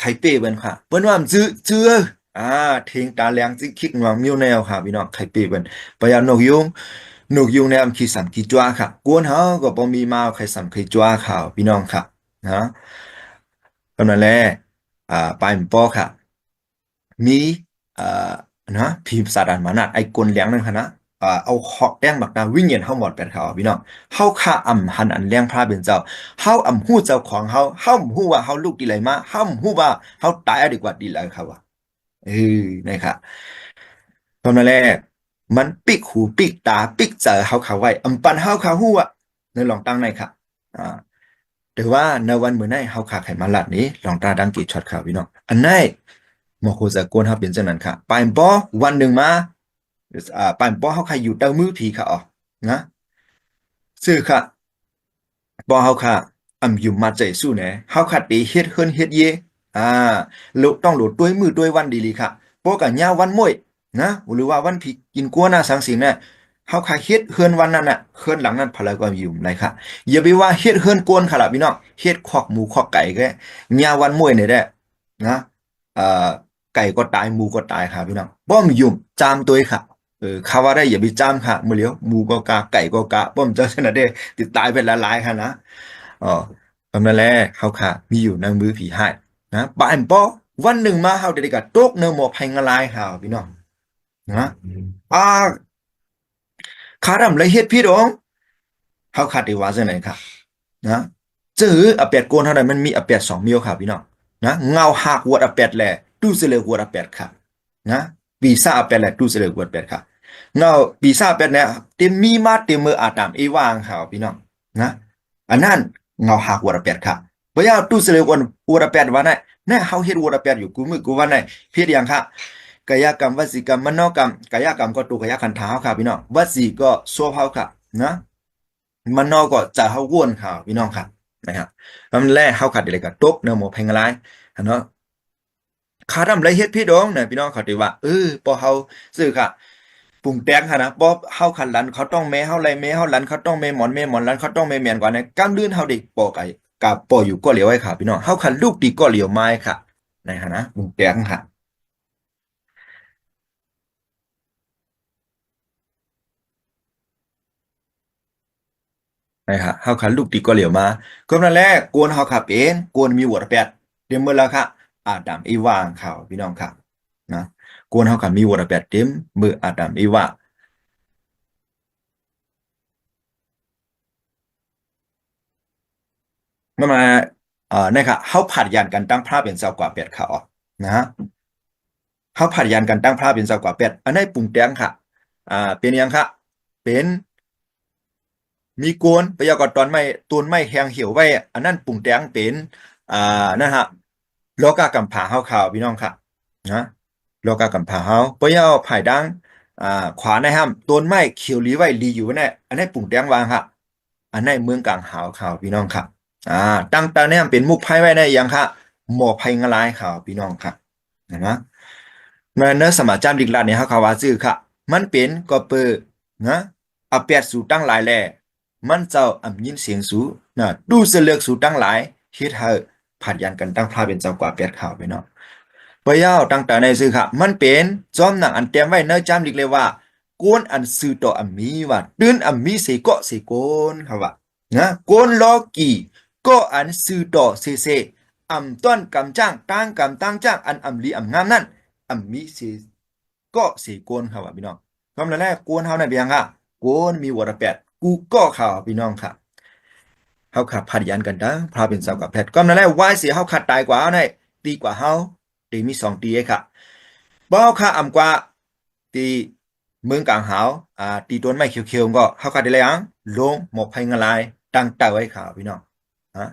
S1: ไข่เป้เปิ้นค่ะเปิ้นว่ามันจื้ออ่าเทงตาแลงจิคิกงวงมิวแนวค่ะพี่น้องไข่เป้เปิ้นปะยานกยุงเนี่ยอำขี้สันขี้จ้วค่ะกวนเฮาก็บ่มีมาไข่สันไข่จ้วค่ะพี่น้องค่ะนะกำนั้นแหละปลายมันปอค่ะมีอ่านะพิมพ์สาดานมานะไอ้กลเลี้ยงนั่นค่ะนะเอาหอกแดงบักดาวิ่งเหยียนเฮาหมดเป็นเขาพี่น้องเฮาฆ่าอำหันอันเลี้ยงพระเป็นเจ้าเฮาอำฮู้เจ้าของเฮาฮู้ว่าเฮาลูกดีไหลมาเฮาฮู้ว่าเฮาตายเอาดีกว่าดีแล้วครับว่าเออนะครับตอนนั้นแหละมันปิกหูปิกตาปิกเจอเฮาเขาไว้อำปันเฮาเขาฮู้อ่ะในลองตั้งในครับอ่าแต่ว่าในวันมื้อนี้เฮาขาไขมันลัดนี้ลองตาดังกี่ช็อตครับพี่น้องอันไหนหมอโคจะโกนเฮาเป็นจังนั้นค่ะปานบ่วันหนึ่งมาปานบ่เฮาใครอยู่เต้ามือผีค่ะอ๋อนะซื่อค่ะ บ่เฮาค่ะอำอยู่มาใจสู้แหนเฮาคัดไปเฮ็ดเฮิรนเฮ็ดเยอ่าโลต้องโหลดด้วยมือด้วยวันดีลีค่ะบ่ก็ยาวันม้วยนะหรือว่าวันผิกินกัวหน้าสังสิงเนี่ยเฮาค่ะเฮ็ดเฮิรนวันนั้นน่ะเฮิรนหลังนั้นพลายก็อยู่ไรค่ะอย่าไปว่าเฮ็ดเฮิรนกวนค่ะล่ะพี่น้องเฮ็ดคอกหมูคอกไก่แกยาวันม้วยนี่แหละนะเอ่อไก่ก็ตายหมูก็ตายค่ะพี่น้องบ่มียุ่มจามตัวค่ะ ข้าว่าได้อย่าไปจ้ำค่ะมื้อเลียวหมูก็กาไก่ก็กะป้อมเจ้าชนะเด้ติดตายเป็นละลายค่ะนะอ๋อตอนนั้นแหละเฮาค่ะมีอยู่ในมือผีให้นะบ่ายป้อวันหนึ่งมาเฮาได้กะตกเนื้อหมอไผงละลายค่ะพี่น้องนะอ่าขาดำเลยเฮ็ดพี่ดองเฮาขาดได้ว่าจังได๋ค่ะนะจื้ออเป็ดโกนเท่าใดมันมีอเป็ด2มิ้วครับพี่น้องนะเงาหักวดอเป็ดแลตู้เสลอวดอเป็ดครับนะปีศาจอเป็ดแลตู้เสลอวดเป็ดครับเงาปีศาจเป็ดเนี่ยเต็มมีมาเต็มมืออาตามอีวางครับพี่น้องนะอันนั้นเงาหักวดอเป็ดครับบ่ยาวตู้เสลอวดอเป็ดว่าไหนแน่เฮาเฮ็ดวดอเป็ดอยู่กูมือกูว่าไหนเพียงอย่างค่ะกายกรรมวจีกรรมมโนกรรมกายกรรมก็ตัวกายขันธ์เท้าครับพี่น้องวจีก็โซเฮาครับนะมันนอกก็จะเฮาว่นข่าวพี่น้องครับนะครับลำแรกเฮาขัดเดเลยก็ตกเนื้อหมูแพงหลายเนาะขาดำไรเฮ็ดพี่น้องเนี่ยพี่น้องเขาติว่าพอเฮาซื้อค่ะปรุงแต่งค่ะนะบ่เฮาคันหลันเขาต้องแม่เฮาไรแม่เฮาหลันเขาต้องแม่หมอนแม่หมอนหลันเขาต้องแม่แม่นกว่าเนี่ยกำลื่นเฮาได้ปอกไอ้กับปออยู่ก็เหลียวไว้ค่ะพี่น้องเฮาคันลูกดีก็เหลียวไม้ค่ะนะฮะนะปรุงแต่งค่ะนะครับเฮาคันลูกดีก็เหลียวมาก็นั่นแหละกวนเฮาค่ะเป็นกวนมีหัวแปดเดี๋ยวมื้อละค่ะอาดำอีวางข่าวพี่น้องค่ะนะกวนเฮาค่ะมีหัวแปดเต็มมืออาดำอีวาง นั่นมานะครับเฮาผัดยันกันตั้งพระเป็นเจ้ากว่าเป็ดค่ะอ๋อนะฮะเฮาผัดยันกันตั้งพระเป็นเจ้ากว่าเป็ดอันนี้ปรุงแต่งค่ะเป็นยังค่ะเป็นมีโกนไปยากอตอนไม่ตูนไม่แห้งเหี่ยวไว้อันนั้นปรุงแต่งเป็นอ่านะฮะโลกากำผาเฮาข่าวพี่น้องค่ะนะโลกากำผาเฮาปยเอาไผ่ดังอ่าขวาในห้ามต้นไม้เขียวหลีไว้ลีอยู่เนี่ยอันนี้ปรุงแต่งวางค่ะอันนี้เมืองกลางหาวข่าวพี่น้องค่ะ อ่าตั้งแต่เนี่ยเป็นมุกไพ่ไว้ได้ยังค่ะหมอไพ่งลายข่าวพี่น้องค่ะนะเมื่อเนื้อสมาจามดิกลาเนี่ยเขาว่าซื้อค่ะมันเป็นก็เปอนะอาเปียดสู่ตั้งหลายแลมันเจ้าอำยินเสียงสูนะดูเสลือกสู่ตั้งหลายเฮ็ดให้ผัดยันกันตั้งพระเป็นเจ้ากว่าเปียดข่าวไปเนาะปะยาวตั้งแต่ในซื้อค่ะมันเป็นจอมหนังอันเตรียมไว้เนื้อจามดิกเลยว่ากวนอันซื้อต่ออันมีว่าตื่นอันมีเสกาะเสกนครับว่านะกวนลอกี ก็อันซื้อต่อเซอำต้นกำจ้างตั้งกำตั้งจ้างอันอำลีอำงามนั่นอำมีเสก็เสกวนครับพี่น้องคำแรกกวนเฮานั่นเปียงค่ะกวนมีวรแปดกูก็ข่าวพี่น้องค่ะเฮาขับพัดยันกันดังพาเป็นสาวกับแพทย์ก็นั่นแหละวายเสียเฮาขัดตายกว่าเฮาได้ดีกว่าเฮาตีมี2 ตีไอ้ค่ะบ่เฮาค่ะอำกว่าตีเมืองกลางหาวตีต้นไม้เขียวๆก็เฮาขัดได้แล้วยังลงหมกไผงลายตั้งเต่าไว้ค่ะพี่น้องฮะ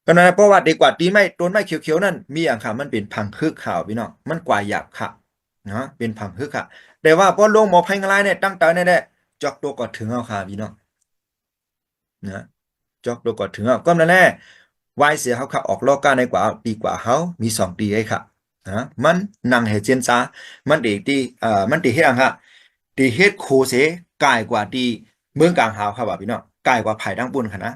S1: ก็นั่นเพราะว่าดีกว่าตีไม่ต้นไม้เขียวๆนั่นมีอย่างค่ะมันเป็นพังคึกขาวพี่น้องมันกว่าหยาบค่ะนะเป็นพังคึกค่ะแต่ว่าพอลงหมอไพงลายเนี่ยตั้งแต่เนี่ยแหละจอกตัวก็ถึงเอาค่ะพี่น้องนะจอกตัวก็ถึงเอาก็นั่นแหละวายเสียเขาค่ะออกลอกก้าในกว่าดีกว่าเขามี2 ตีให้ค่ะนะมันนั่งเหตุเจนซามันดีที่มันดีเฮ็ดอังค่ะดีเฮ็ดโคเสกายกว่าดีเมืองกลางหาวค่ะว่าพี่น้องกายกว่าไผ่ดังปุ่นค่ะนะ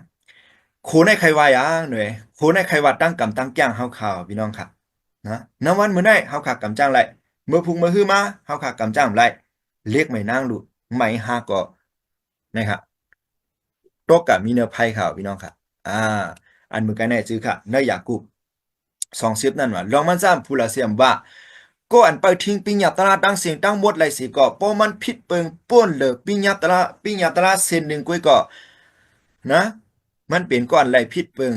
S1: โคในใครว่าอย่างหน่อยโคในใครว่าตั้งกำตั้งจ้างเฮาข่าวพี่น้องค่ะนะนวันมื้อได้เฮาขากำจ้างไรเมื่อพุงเมื่อฮื้อมาเฮาขากำจ้างไรเรียกไม่นางลูกไม่หาก็นะครับตกกะมีเนื้อไผ่ข่าวพี่น้องค่ะอ่าอันมือกันแน่จื้อค่ะเนื้อยากุบ20นั่นว่าลองมันซ้ำผู้ละเสียมว่าก็อันไปทิ้งปิญญาตราตั้งเสียงตั้งหมดไรสิก็เพราะมันผิดเปิงป้นเลยปิญญาตราเส้นหนึ่งก้อยก็นะ มันเป็นก้อนไหลพิษเปิง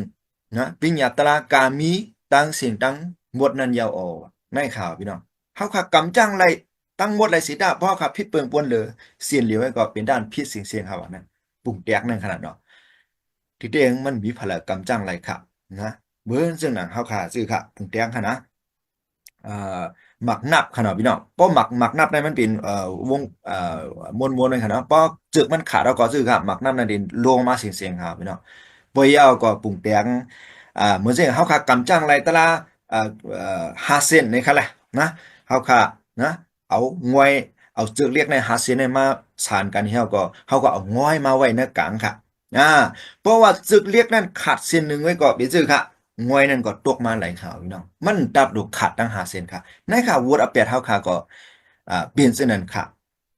S1: นะปิญญาตรากามีตั้งเสียงตั้งหมดนันยาวออในข่าวพี่น้องเฮาค่ะกำจังไหลตั้งหมดไหลสิดาเพราะค่ะพิษเปิงปวนเลยเสียนเหลียวไว้ก็เป็นด้านพิษเสียงครับว่านั้นปุ่งแตกนั่นขนาดเนาะที่เด้งมันมีพลังกำจังไหลค่ะนะเบิ่งซึ่งหนังเฮาค่ะซื้อค่ะปุ่งแตกค่ะนะอ่าหมักนับขนาดพี่น้องเพราะหมักนับในมันเป็นวงมวลๆเลยค่ะเนาะเพราะจึกมันขาดแล้วก็ซื้อค่ะหมักนับนั่นเองลงมาเสียงครับพี่น้อง ปอยเอาก็ปรุงแต่งเหมือนเช่นเฮาค่ะกำจังไรตะละอ่า5 เซนนี่ค่ะแหละนะเฮาค่ะนะเอางวยเอาจึกเรียกใน5 เซนนี่มาสานกันเฮาก็เอาง้อยมาไว้ในกลางค่ะอ่าเพราะว่าจึกเรียกนั้นขาดเส้นหนึงไว้ก็เป็นจึกค่ะงวยนั่นก็ตกมาไหลขาวพี่น้องมันดับดูขาดตั้ง5 เซนค่ะในค่ะวูดเอาเปียดเฮาค่ะก็เปลี่ยนเส้นนั้นค่ะ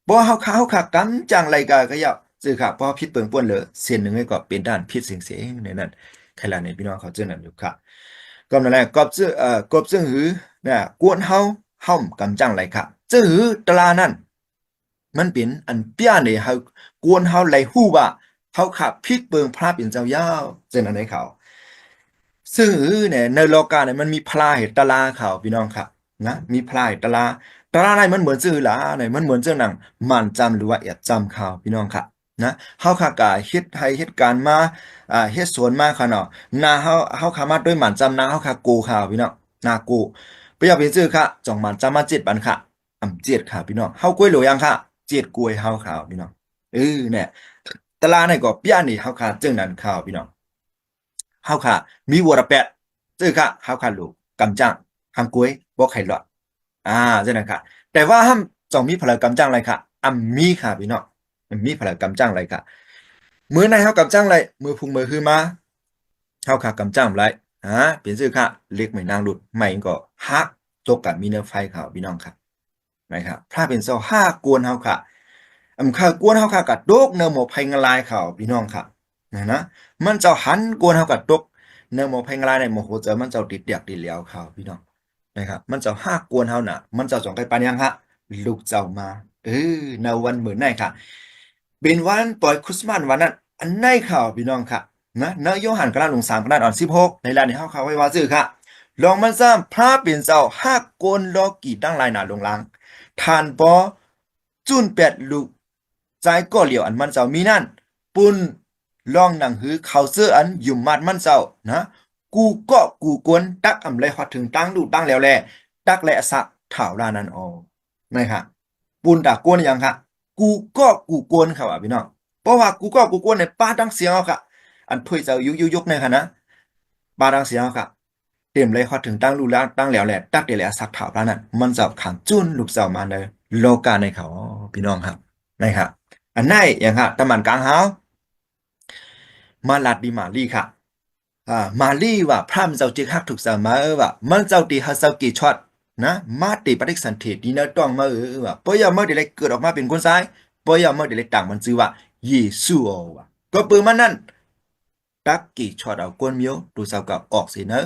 S1: บ่เฮาค่ะกำจังไรก็อย่าซื่อค่ะเพราะผิดเปิงป่วนเลยเส้นหนึงไว้ก็เป็นด้านผิดเสียงๆในนั้นใครล่ะเนี่ยพี่น้องเขาเจอนั่นอยู่ค่ะก็นั่นแหละกอบซื่อกบซึ่งหือนะกวนเฮากำจังไรค่ะซื่อหือตลานั่นมันเป็นอันเปี้ยเนี่ยเฮากวนเฮาไหลฮู้ว่าเฮาค่ะผิดเปิงพระเป็นเจ้ายาวเจังนั้นให้เขา ซึ่งเนี่ยในโลกาเนี่ยมันมีพลายตะลาเขาพี่น้องครับนะมีพลายตะลาไหนมันเหมือนซื่อหลาเนี่ยมันเหมือนเจ้าหนังมันจำหรือว่าเอียดจำเขาพี่น้องครับนะเฮาค่ะกะเฮ็ดให้เฮ็ดการมาเฮ็ดสวนมาค่ะเนาะนาเฮาค่ะมาด้วยหมันจำนาเฮาค่ะกูข่าวพี่น้องนากูเปรียบเป็นซื่อค่ะจ่องหมันจำมา7 บันค่ะเจ็ดค่ะพี่น้องเฮากล้วยโหลยังค่ะ7 กล้วยเฮาข่าวพี่น้องเนี่ยตะลาเนี่ยก็เปียนี่เฮาค่ะจึงนั้นข่าวพี่น้องเฮาค่ะมีวัวระแปด ซื่อค่ะเฮาค่ะลูกกำจังหังก๊วยบ่ไข่หลอดอ่าจังนั้นค่ะแต่ว่าห้ามต้องมีพลังกำจังไรค่ะมีค่ะพี่น้องมีพลังกำจังไรค่ะมื้อในเฮากำจังไรมือพุงมือคือมาเฮาค่ะกำจังไรเป็นซื่อค่ะเล็กไม่นางหลุดไม่ก็ฮักตกกับมีเนื้อไฟค่ะพี่น้องค่ะนะครับถ้าเป็นเซาห้ากวนเฮาค่ะค่ากวนเฮาค่ะกะตกเนื้อหมอไผงลายค่ะพี่น้องค่ะนะมันเจ้าหันกวนเฮาก็ตก เนื้อหมูแพงลายในหมูโหเจอมันเจ้าติดเดียกติดเหลียวเขาพี่น้องนะครับมันเจ้าห้ากวนเฮาน่ะมันเจ้าจองไกปานยังฮะลูกเจ้ามาในวันเหมือนไหนค่ะเป็นวันปล่อยคริสต์มาสวันนั้นอันไหนข่าวพี่น้องค่ะนะเนโยหันกระดานลง3กระดานอ่อน16ในร้านที่เฮาเขาไว้ว่าซื้อค่ะลองมันซ้ำพระเป็นเจ้าห้ากวนลอกี่ตั้งลายหน้าลงลังทานปอจุนแปดลูกใจก็เหลียวอันมันเจ้ามีนั่นปุ่นลองหนังหือเขาเสื้ออันยุ่มมัดมันเจ้านะกูก็กูกวนตักอำไรฮอดถึงตั้งดูตั้งแล้วแลตักแลสักเถ่าลานั้นออนะครับปุ่นตากวนยังค่ะกูก็กูกวนเขาอ่ะพี่น้องเพราะว่ากูก็กูกวนในป้าตั้งเสียงเอาค่ะอันเพื่อจะยุกในค่ะนะป้าตั้งเสียงเอาค่ะเต็มเลยฮอดถึงตั้งดูแล้วตั้งแล้วแหละตักเดแลสักเถ่าลานั้นมันจะขังจุนลูกเจ้ามาในโลกาในเขาพี่น้องครับนะครับอันไหนอย่างค่ะตะมันกลางเฮา มาลาดดีมาลีค่ะมาลีว่าพระมเจ้าจิกฮักถูกสามาว่ามันเจ้าตีฮัสเจ้ากี่ช็อตนะมาติปฏิสันเทดีนะต้องมาว่าปอยาเมื่อเดเลยเกิดออกมาเป็นคนซ้ายปอยาเมื่อเดเลยต่างมันชื่อว่าเยซูว่ะก็ปืนมันนั่นตักกี่ช็อตเอาก้นเมียวดูสาวกับออกสินะ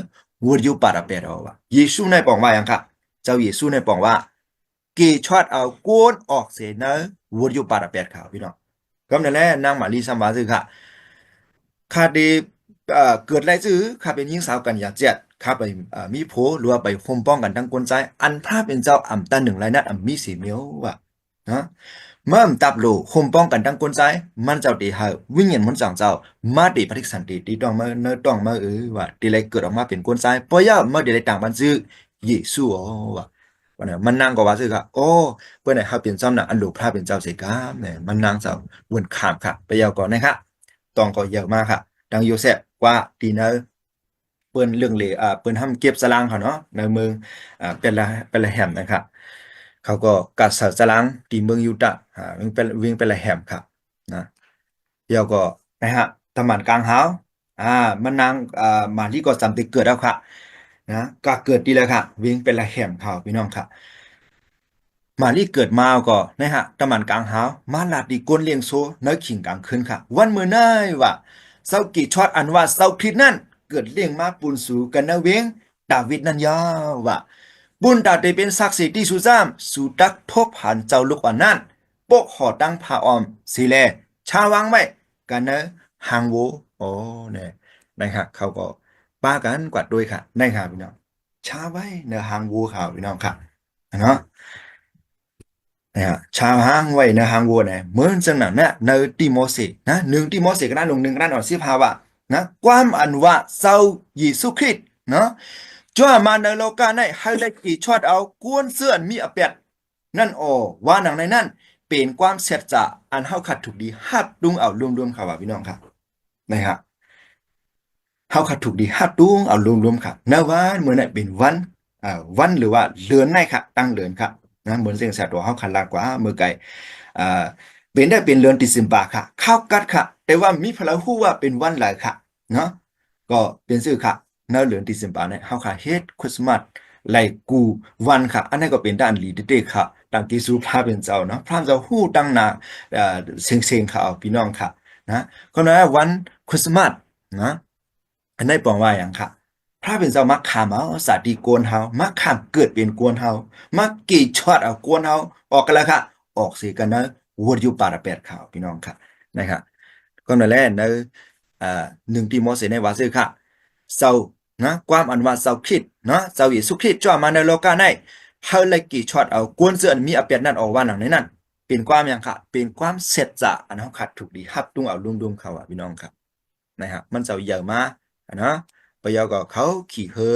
S1: วูดยูปาราเปรว่ะเยซูในปองว่ายังค่ะเจ้าเยซูในปองว่ากี่ช็อตเอาก้นออกเสียนะวูดยูปาราเปรข่าวพี่น้องก็นั่นแหละนางมาลีซัมบาซึค่ะ คาดีเกิดอะไรซื้อข้าเป็นหญิงสาวกันอย่าเจ็ดข้าไปมีโผหรือว่าไปคมป้องกันทั้งกลใจอันพระเป็นเจ้าอ่ำตาหนึ่งไรนัดอ่ำมีสีเมียวว่ะนะเมื่อตับโลคมป้องกันทั้งกลใจมันเจ้าตีหาวิ่งเงินมันจังเจ้ามาตีปฏิสันติตีต้องมาเนื้อต้องมาว่าตีไรเกิดออกมาเป็นกลใจปอยาเมื่อเดี๋ยวต่างมันซื้อเยซูอ๋อว่ะวันนี้มันนางก็ว่าซื้อค่ะโอ้เพื่อนไหนเขาเป็นเจ้าหนักอันโลพระเป็นเจ้าเสกามเนี่ยมันนางเจ้าวนขามค่ะไปยาวก่อนนะครับตองก็เยอะมากค่ะ ดังโยเซฟว่าดีเนอร์เปิ้นเรื่องเลยเปิ้นทำเก็บสลางเขาเนาะในเมืองเป็นละแหมนะครับเขาก็กัดสลางที่เมืองยูตาห์วิ่งเป็นละแหมครับนะเดี๋ยวก็นะฮะตะหมันกลางหาวอ่ามันนางมาที่ก็จำติเกิดแล้วค่ะนะก็เกิดดีแล้วค่ะวิ่งเป็นละแหมเขาพี่น้องค่ะ มาลี่เกิดมาก็นะฮะตะมันกลางหาวมาลาดดีก้นเลียงโซเนื้อขิงกลางคืนค่ะวันเมื่อไนว่าเศร้ากี่ช็อตอันว่าเศร้าคริดนั่นเกิดเลี้ยงมาปุนสู่กันนะเวงดาวิดนั่นยาวว่าบุญดาได้เป็นศักดิ์สิทธิ์ที่สุซ้ำสู่ตักทบหันเจ้าลูกอันนั้นปกหอตั้งผ้าออมสีแลชาวางไว้กันนะหางโวโอ้เนี่ยนะครับเขาก็ป้ากันกวาดด้วยค่ะนะครับพี่น้องชาไว้เนื้อหางโวข่าวพี่น้องค่ะเนาะ นะฮะชาวห้างไว้ในห้างวัวเนี่ยเหมือนจังนั้นเนี่ยในติโมเสนะ1 ติโมเสก็ได้ลง1 ก็ได้ออกสิภาวะนะความอันว่าเจ้าเยซูคริสต์เนาะจ้ามาในโลกาในให้ได้กี่ชอดเอากวนเสื้อนมีอเปียดนั่นโอว่าหนังในนั้นเป็นความเสียจะอันเฮาขัดถูกดีฮัดดุงเอารวมๆค่ะว่าพี่น้องครับนะฮะ เฮาค่ะถูกดีฮัดตุงเอารวมๆค่ะณวันมื้อนั้นเป็นวันวันหรือว่าเดือนในค่ะตั้งเดือนค่ะนะเหมือนเสียงแสตัวเฮาคันลากกว่ามื้อไกลอ่าเป็นได้เป็นเดือนDecemberค่ะข้าวกัดค่ะแต่ว่ามีพะละฮู้ว่าเป็นวันหลายค่ะเนาะก็เป็นชื่อค่ะในเดือนDecemberเนี่ยเฮาค่ะเฮ็ดคริสต์มาส ไหลกูวันค่ะอันนั้นก็เป็นด้านลีดเด็กค่ะดังที่สู้พระเป็นเจ้าเนาะพระเจ้าฮู้ตั้งนาเสียงค่ะเอาพี่น้องค่ะนะก็นั้นวันคริสต์มาสนะอันนี้นบอกว่าอย่างค่ะพระเป็นเจ้ามักขามเอาสาดีโกนเฮามักขามเกิดเป็นกวนเฮามักกี่ช็อตเอากวนเฮาออกกันแล้วค่ะออกสิกันนะวัดอยู่ปาระแปดข่าวพี่น้องค่ะนะครับก็นั่นแหละในอ่า1 ติโมธีในว่าซื้อค่ะเศร้านะความอันว่าเศร้าคิดเนาะเศร้าเยซูคริสต์จ่อมาในโลกาในเฮาเลยกี่ช็อตเอากวนเสื้อมีอเปียดนั่นออกว่าหนังในนั้นเป็นความอย่างค่ะเป็นความเสร็จจะอันเฮาขัดถูกดีฮับตุ้งเอาลุงๆเขาอ่ะพี่น้องครับนะครับมันเจ้าเยอะมาอะเนาะปยอก็เขาขี่เฮอ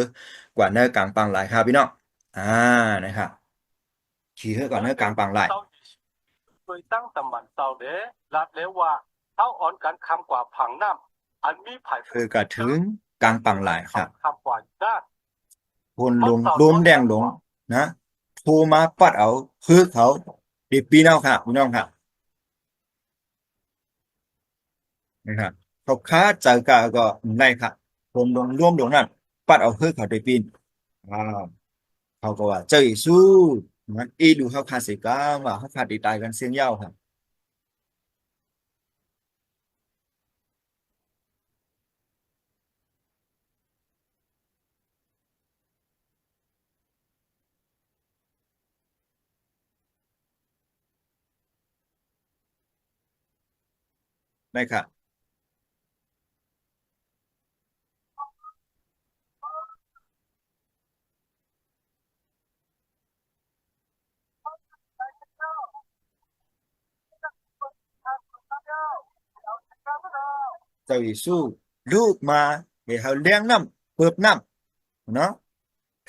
S1: กว่าเนื้อกลางปังหลายครับพี่น้องอ่านะครับขี่เฮอกว่าเนื้อกลางปังหลาย
S2: โดยตั้งตำมันเตาเดรัดแล้วว่าเท้าอ่อนกันคำกว่าผังน้ำอันมีไผ่
S1: คือกระถึงกลางปังหลายครับ
S2: คำกว่าด้าน
S1: คนลงโลมแดงลงนะโทรมาปัดเอาคือเขาดิปีนเอาครับพี่น้องครับนะครับเขาค้าจากกาก็ได้ครับคนลงร่วมลงนั่นปัดเอาคือเขาดิปีนอ่าเขาก็ว่าเจ้าสู้นะอีดูเขาคาสิกาว่าเขาขาดดีตายกันเสียงยาวครับได้ครับเจ้าสู้ลูกมาเดี๋ยวเขาเลี้ยงน้ำเปิบน้ำเนาะ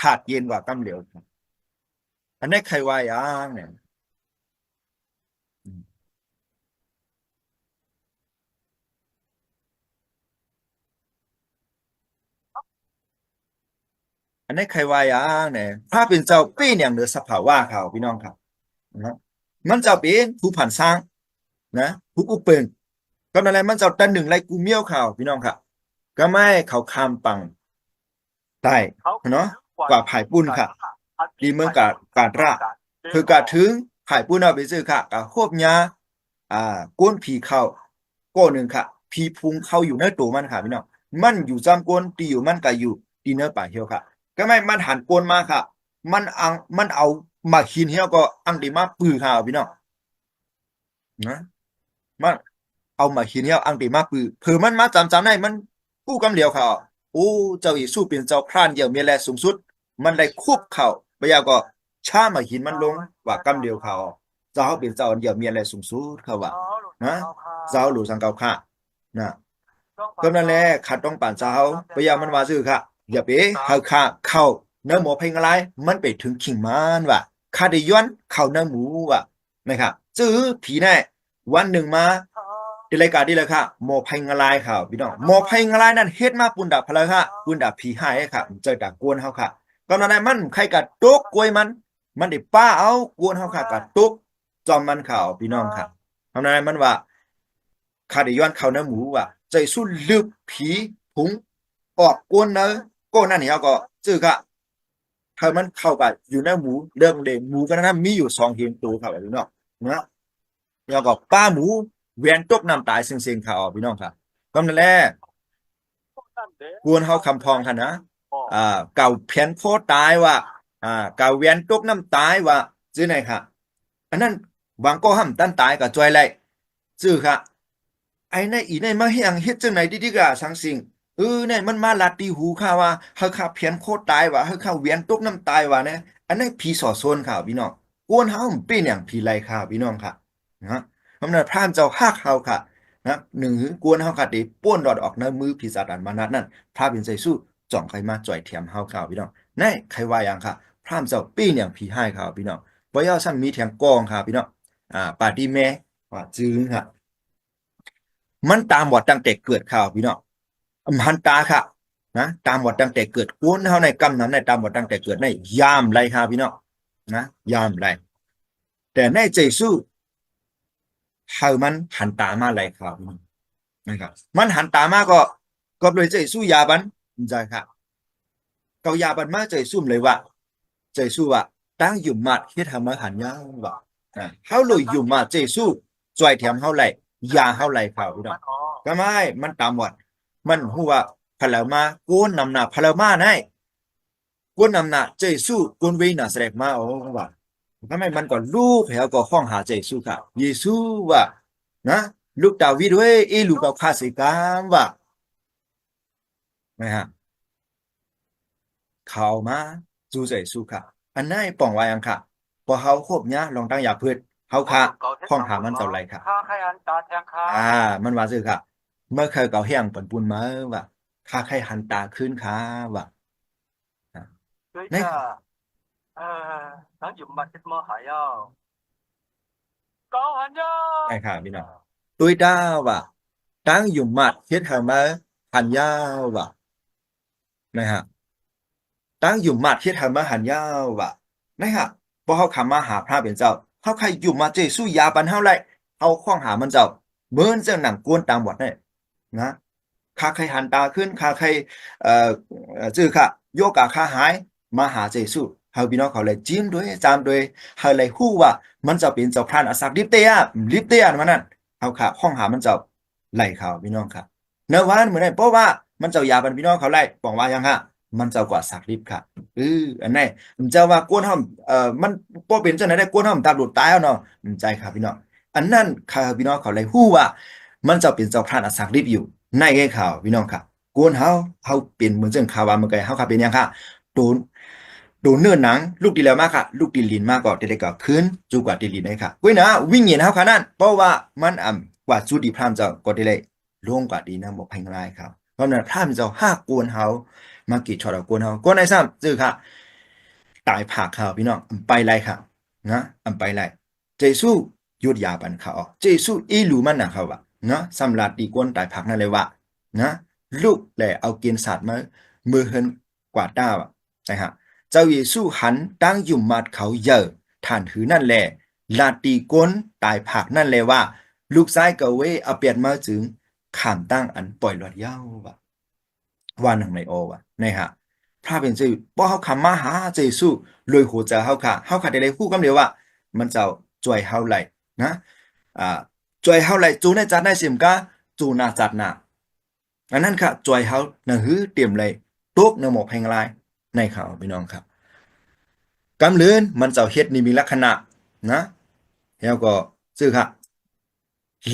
S1: ถาดเย็นกว่ากำเหลวครับอันนี้ใครว่าอย่างเนี่ย อันนี้ใครว่าอย่างเนี่ยถ้าเป็นเจ้าเป็นอย่างเหนือสภาวะเขาพี่น้องครับนะมันจะเป็นผู้ผ่านสร้างนะผู้อุปเปิงก็นั่นแหละมันจะตันหนึ่งไรกูเมี้ยวเขาพี่น้องครับก็ไม่เขาคำปังได้เนาะกว่าผายปุ้นค่ะดีเมืองกาดระคือกาถึงผายปุ้นเอาไปซื้อค่ะกับควบยาก้นผีเข้าก้นหนึ่งค่ะผีพุงเข้าอยู่ในตัวมันค่ะพี่น้องมันอยู่จำก้นตีอยู่มันก็อยู่ดีเนื้อป่าเหี่ยวค่ะ ก็ไม่มันหันโกนมาค่ะมันเอามาหินเฮียก็อังดีมาปือค่ะพี่น้องนะมันเอามาหินเฮียอังดีมาปือเผื่อมันมาจำได้มันกู้กำเหลียวค่ะโอ้เจ้าอีสู้เป็นเจ้าพรานเดียวมีแลสูงสุดมันได้คุบเข่าไปยาก็ช้ามาหินมันลงว่ากำเดียวเขาเจ้าเป็นเจ้าเดียวมีอะไรสูงสุดเขาว่านะเจ้าหลูสังเกาค่ะนะ ก็นั่นแหละขัดต้องป่านเจ้าพยายามมันว่าซื่อค่ะอย่าไปหาข้าเข้าเนื้อหมูเพลงอะไรมันไปถึงขิงมันว่ะข้าได้ย้อนเข้าเนื้อหมูว่ะนะครับซื้อผีแน่วันหนึ่งมาดีรายการดีเลยค่ะหมอเพลงอะไรค่ะพี่น้องหมอเพลงอะไรนั่นเฮ็ดมาปุ่นดับพลังค่ะปุ่นดับผีหายค่ะเจอดักกวนเฮาค่ะก็นั่นแหละมันใครกัดตุกกวยมันได้ป้าเอากวนเฮาค่ะกัดตุกจอมมันข่าวพี่น้องค่ะทำนั้นมันว่าข้าได้ย้อนเข้าเนื้อหมูว่ะ ใจสู้ลึกผีผงออกกวนเนอะก็นั่นเนี่ยก็จื้อก็ถ้ามันเข้าไปอยู่ในหมูเรื่องเดหมูก็นั้นมีอยู่2 เฮียงตัวครับพี่น้องนะแล้วก็ป้าหมูเวียนตกน้ำตายเซ็งๆเขาพี่น้องครับก็นั่นแหละกวนเฮาคำพองค่ะนะเก่าเพียนโคตายว่าเก่าเวียนตกน้ำตายว่าจื้อไหนค่ะอันนั้นบางก็ห้ามตันตายกับจอยไรจื้อค่ะ ไอ้ในอีในมาเฮียงเฮ็ดจังไหนดีๆกะสังสิงเนี่ยมันมาลัดตีหูข้าว่าเฮาข้าเพียนโคตรตายว่ะเฮาข้าเวียนตกน้ำตายว่ะเนี่ยอันนี้ผีสอดโซนข่าวพี่น้องกวนเฮามันเป็นอย่างผีไล่ข่าวพี่น้องค่ะนะเพราะนั้นพรามเจ้าฮักเฮาค่ะนะหนึ่งหือกวนเฮาค่ะได้ป้วนดอดออกในมือปีศาจอันมานัดนั่นพระเป็นใจสู้จ่องใครมาจ่อยเทียมเฮาข่าวพี่น้องแน่ใครว่าอย่างค่ะพรามเจ้าเป็นอย่างผีให้ข่าวพี่น้องบ่ยาวซั่นมีเทียงกองค่ะพี่น้องปาดีแม่ว่าจื้อค่ะ มันตามบอดตั้งแต่เกิดข่าวพี่น้องมันตาค่ะนะตามบอดตั้งแต่เกิดกวนเฮาในกำนั้นในตามบอดตั้งแต่เกิดในยามไรค่ะพี่น้องนะยามไรแต่ในใจสู้เฮามันหันตามาไรครับพี่น้องนะครับมันหันตามาก็เลยใจสู้ยาบันใจค่ะเกายาบันมาใจซุ่มเลยว่า ใจสู้ว่าตั้งอยู่มัดเฮ็ดทำมาหันยาวว่าเฮาเลยอยู่มาใจสู้จอยแถมเฮาไหลยาเฮาไหลเขาพี่น้องก็ไม่มันตามวัดมันฮู้ว่าพะเลามาโกนนำหน้าพะเลามาไหนโกนนำหน้าใจสู้โกนเวน่ะแสดงมาโอ้ว่าทำไมมันก็ลูกแล้วก็ข้องหาใจสู้ค่ะเยซูว่านะลูกดาวิดเว้ยลูกเอาคาสิกามว่านะฮะเขามาจูใจสู้ค่ะอันนั้นป่องว่ายังค่ะพอเฮาครบเนี้ยลองตั้งอย่าพืชเฮาค่ะข้องหามันเท่าไรค่ะมันว่าซื่อค่ะเมื่อเคยเก่าเฮียงปนปุนมาว่าค่าใครหันตาขึ้นค่ะว่าในไอ้ค่ะพี่น้องตุ้ยดาวว่าตั้งอยู่มัดเฮ็ดให้มาหันยาวว่านะฮะตั้งอยู่มัดเฮ็ดให้มาหันยาวว่านะฮะพอเฮาคำมาหาพระเป็นเจ้าเฮาใครอยู่มาเจสู้ยาปันเฮาไรเฮาข้องหามันเจ้าเหมือนเจ้าหนังกวนตามบทเนี่ยนะข้าใครหันตาขึ้นข้าใครเอ่อจื้อค่ะโยกะข้าหายมาหาเจสู้เฮาพี่น้องเขาเลยจิ้มด้วยจามด้วยเฮาเลยฮู้ว่ามันจะเป็นเจ้าพรานอสักลิปเตียมันนั่นเฮาค่ะข้องหามันเจ้าไล่เขาพี่น้องครับเนื้อวานเหมือนได้เพราะว่ามันเจ้ายาปันพี่น้องเขาไล่บอกว่ายังฮะมันเจ้ากว่าสักลิปค่ะอันนี้มันจะว่ากวนห้อมมันบ่เป็นจังได๋ได้กวนห้อมตามหลุดตายเอาเนาะใจครับพี่น้องอันนั้นค่ะพี่น้องเขาเลยฮู้ว่ามันจะเป็นเจ้าพรานอสักลิปอยู่ในไงข่าวพี่น้องครับกวนเฮาเป็นเหมือนจังข่าวว่ามันก็เฮาค่ะเป็นยังค่ะโดนเนื้อหนังลูกดีแล้วมากค่ะลูกดีลินมากก็ได้ก็คืนจูกว่าดีลินได้ค่ะกุ้ยนะวิ่งเห็นเฮาค่ะนั่นเพราะว่ามันกว่าจุดดีพรามเจ้าก็ได้เลยลงกว่าดีนะบ่แพงไรครับเพราะนั้นพรามเจ้า5กวนเฮามากี่ช็อตกวนเฮากวนในซ้ำจื้อค่ะตายผักเขาพี่น้องไปไรค่ะนะไปไรเจสู้ยุดยาปันเขาเจสู้อีหลูมันนะเขาว่านะสำหรับดีกวนตายผักนั่นเลยว่านะลูกแหละเอากินสัตว์มามือเฮินกว่าด้าอ่ะนะฮะเจ้าเยซูหันตั้งยุ่มมัดเขาเยอะท่านถือนั่นแหละลาตีก้นตายผักนั่นเลยว่าลูกซ้ายก็เวเอาเปลี่ยนมาถึงขามตั้งอันปล่อยหลอดยาวว่ะว่าหนังในโอว่ะนะฮะพระเป็นชื่อบ่เฮาคำมาหาเจซูลอยหัวใจเฮาค่ะได้เลยคู่กันเดียวว่ามันจะจ่วยเฮาไหลนะอ่าจ่วยเฮาไหลจูในจัดในสิมกาจูนาจัดนาอันนั้นค่ะจ่วยเฮาหนังหือเตรียมเลยตกในหมอกแห่งลายในข่าวพี่น้องครับกำเลือนมันจะเฮ็ดนี่มีลักษณะนะแล้วก็ซื่อค่ะ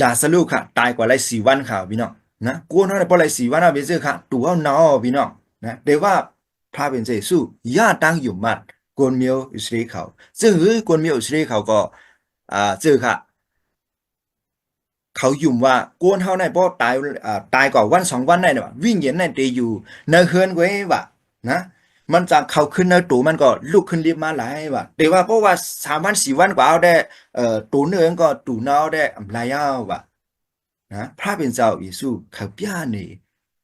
S1: ลาสลูกค่ะตายกว่าไร4 วันค่ะพี่น้องนะกูเนาะพอไร4 วันเอาเป็นซื่อค่ะตัวเอาเนาะพี่น้องนะเดี๋ยวว่าพระเป็นเจสู้ย่าตั้งอยู่มัดกวนเมียวอิสราเอลเขาซึ่งกวนเมียวอิสราเอลเขาก็ซื่อค่ะ เขายุ่มว่าโกนเฮาในบ่ตายตายก่อนวัน2 วันได้เนี่ยวิ่งเย็นในตีอยู่ในเฮือนไว้ว่านะมันจากเขาขึ้นในตู้มันก็ลุกขึ้นรีบมาหลายว่าแต่ว่าเพราะว่า3 วัน 4 วันกว่าเอาได้ตู้เนื้อก็ตู้เนาได้หลายยาวว่านะพระเป็นเจ้าเยซูเขาเปียนี่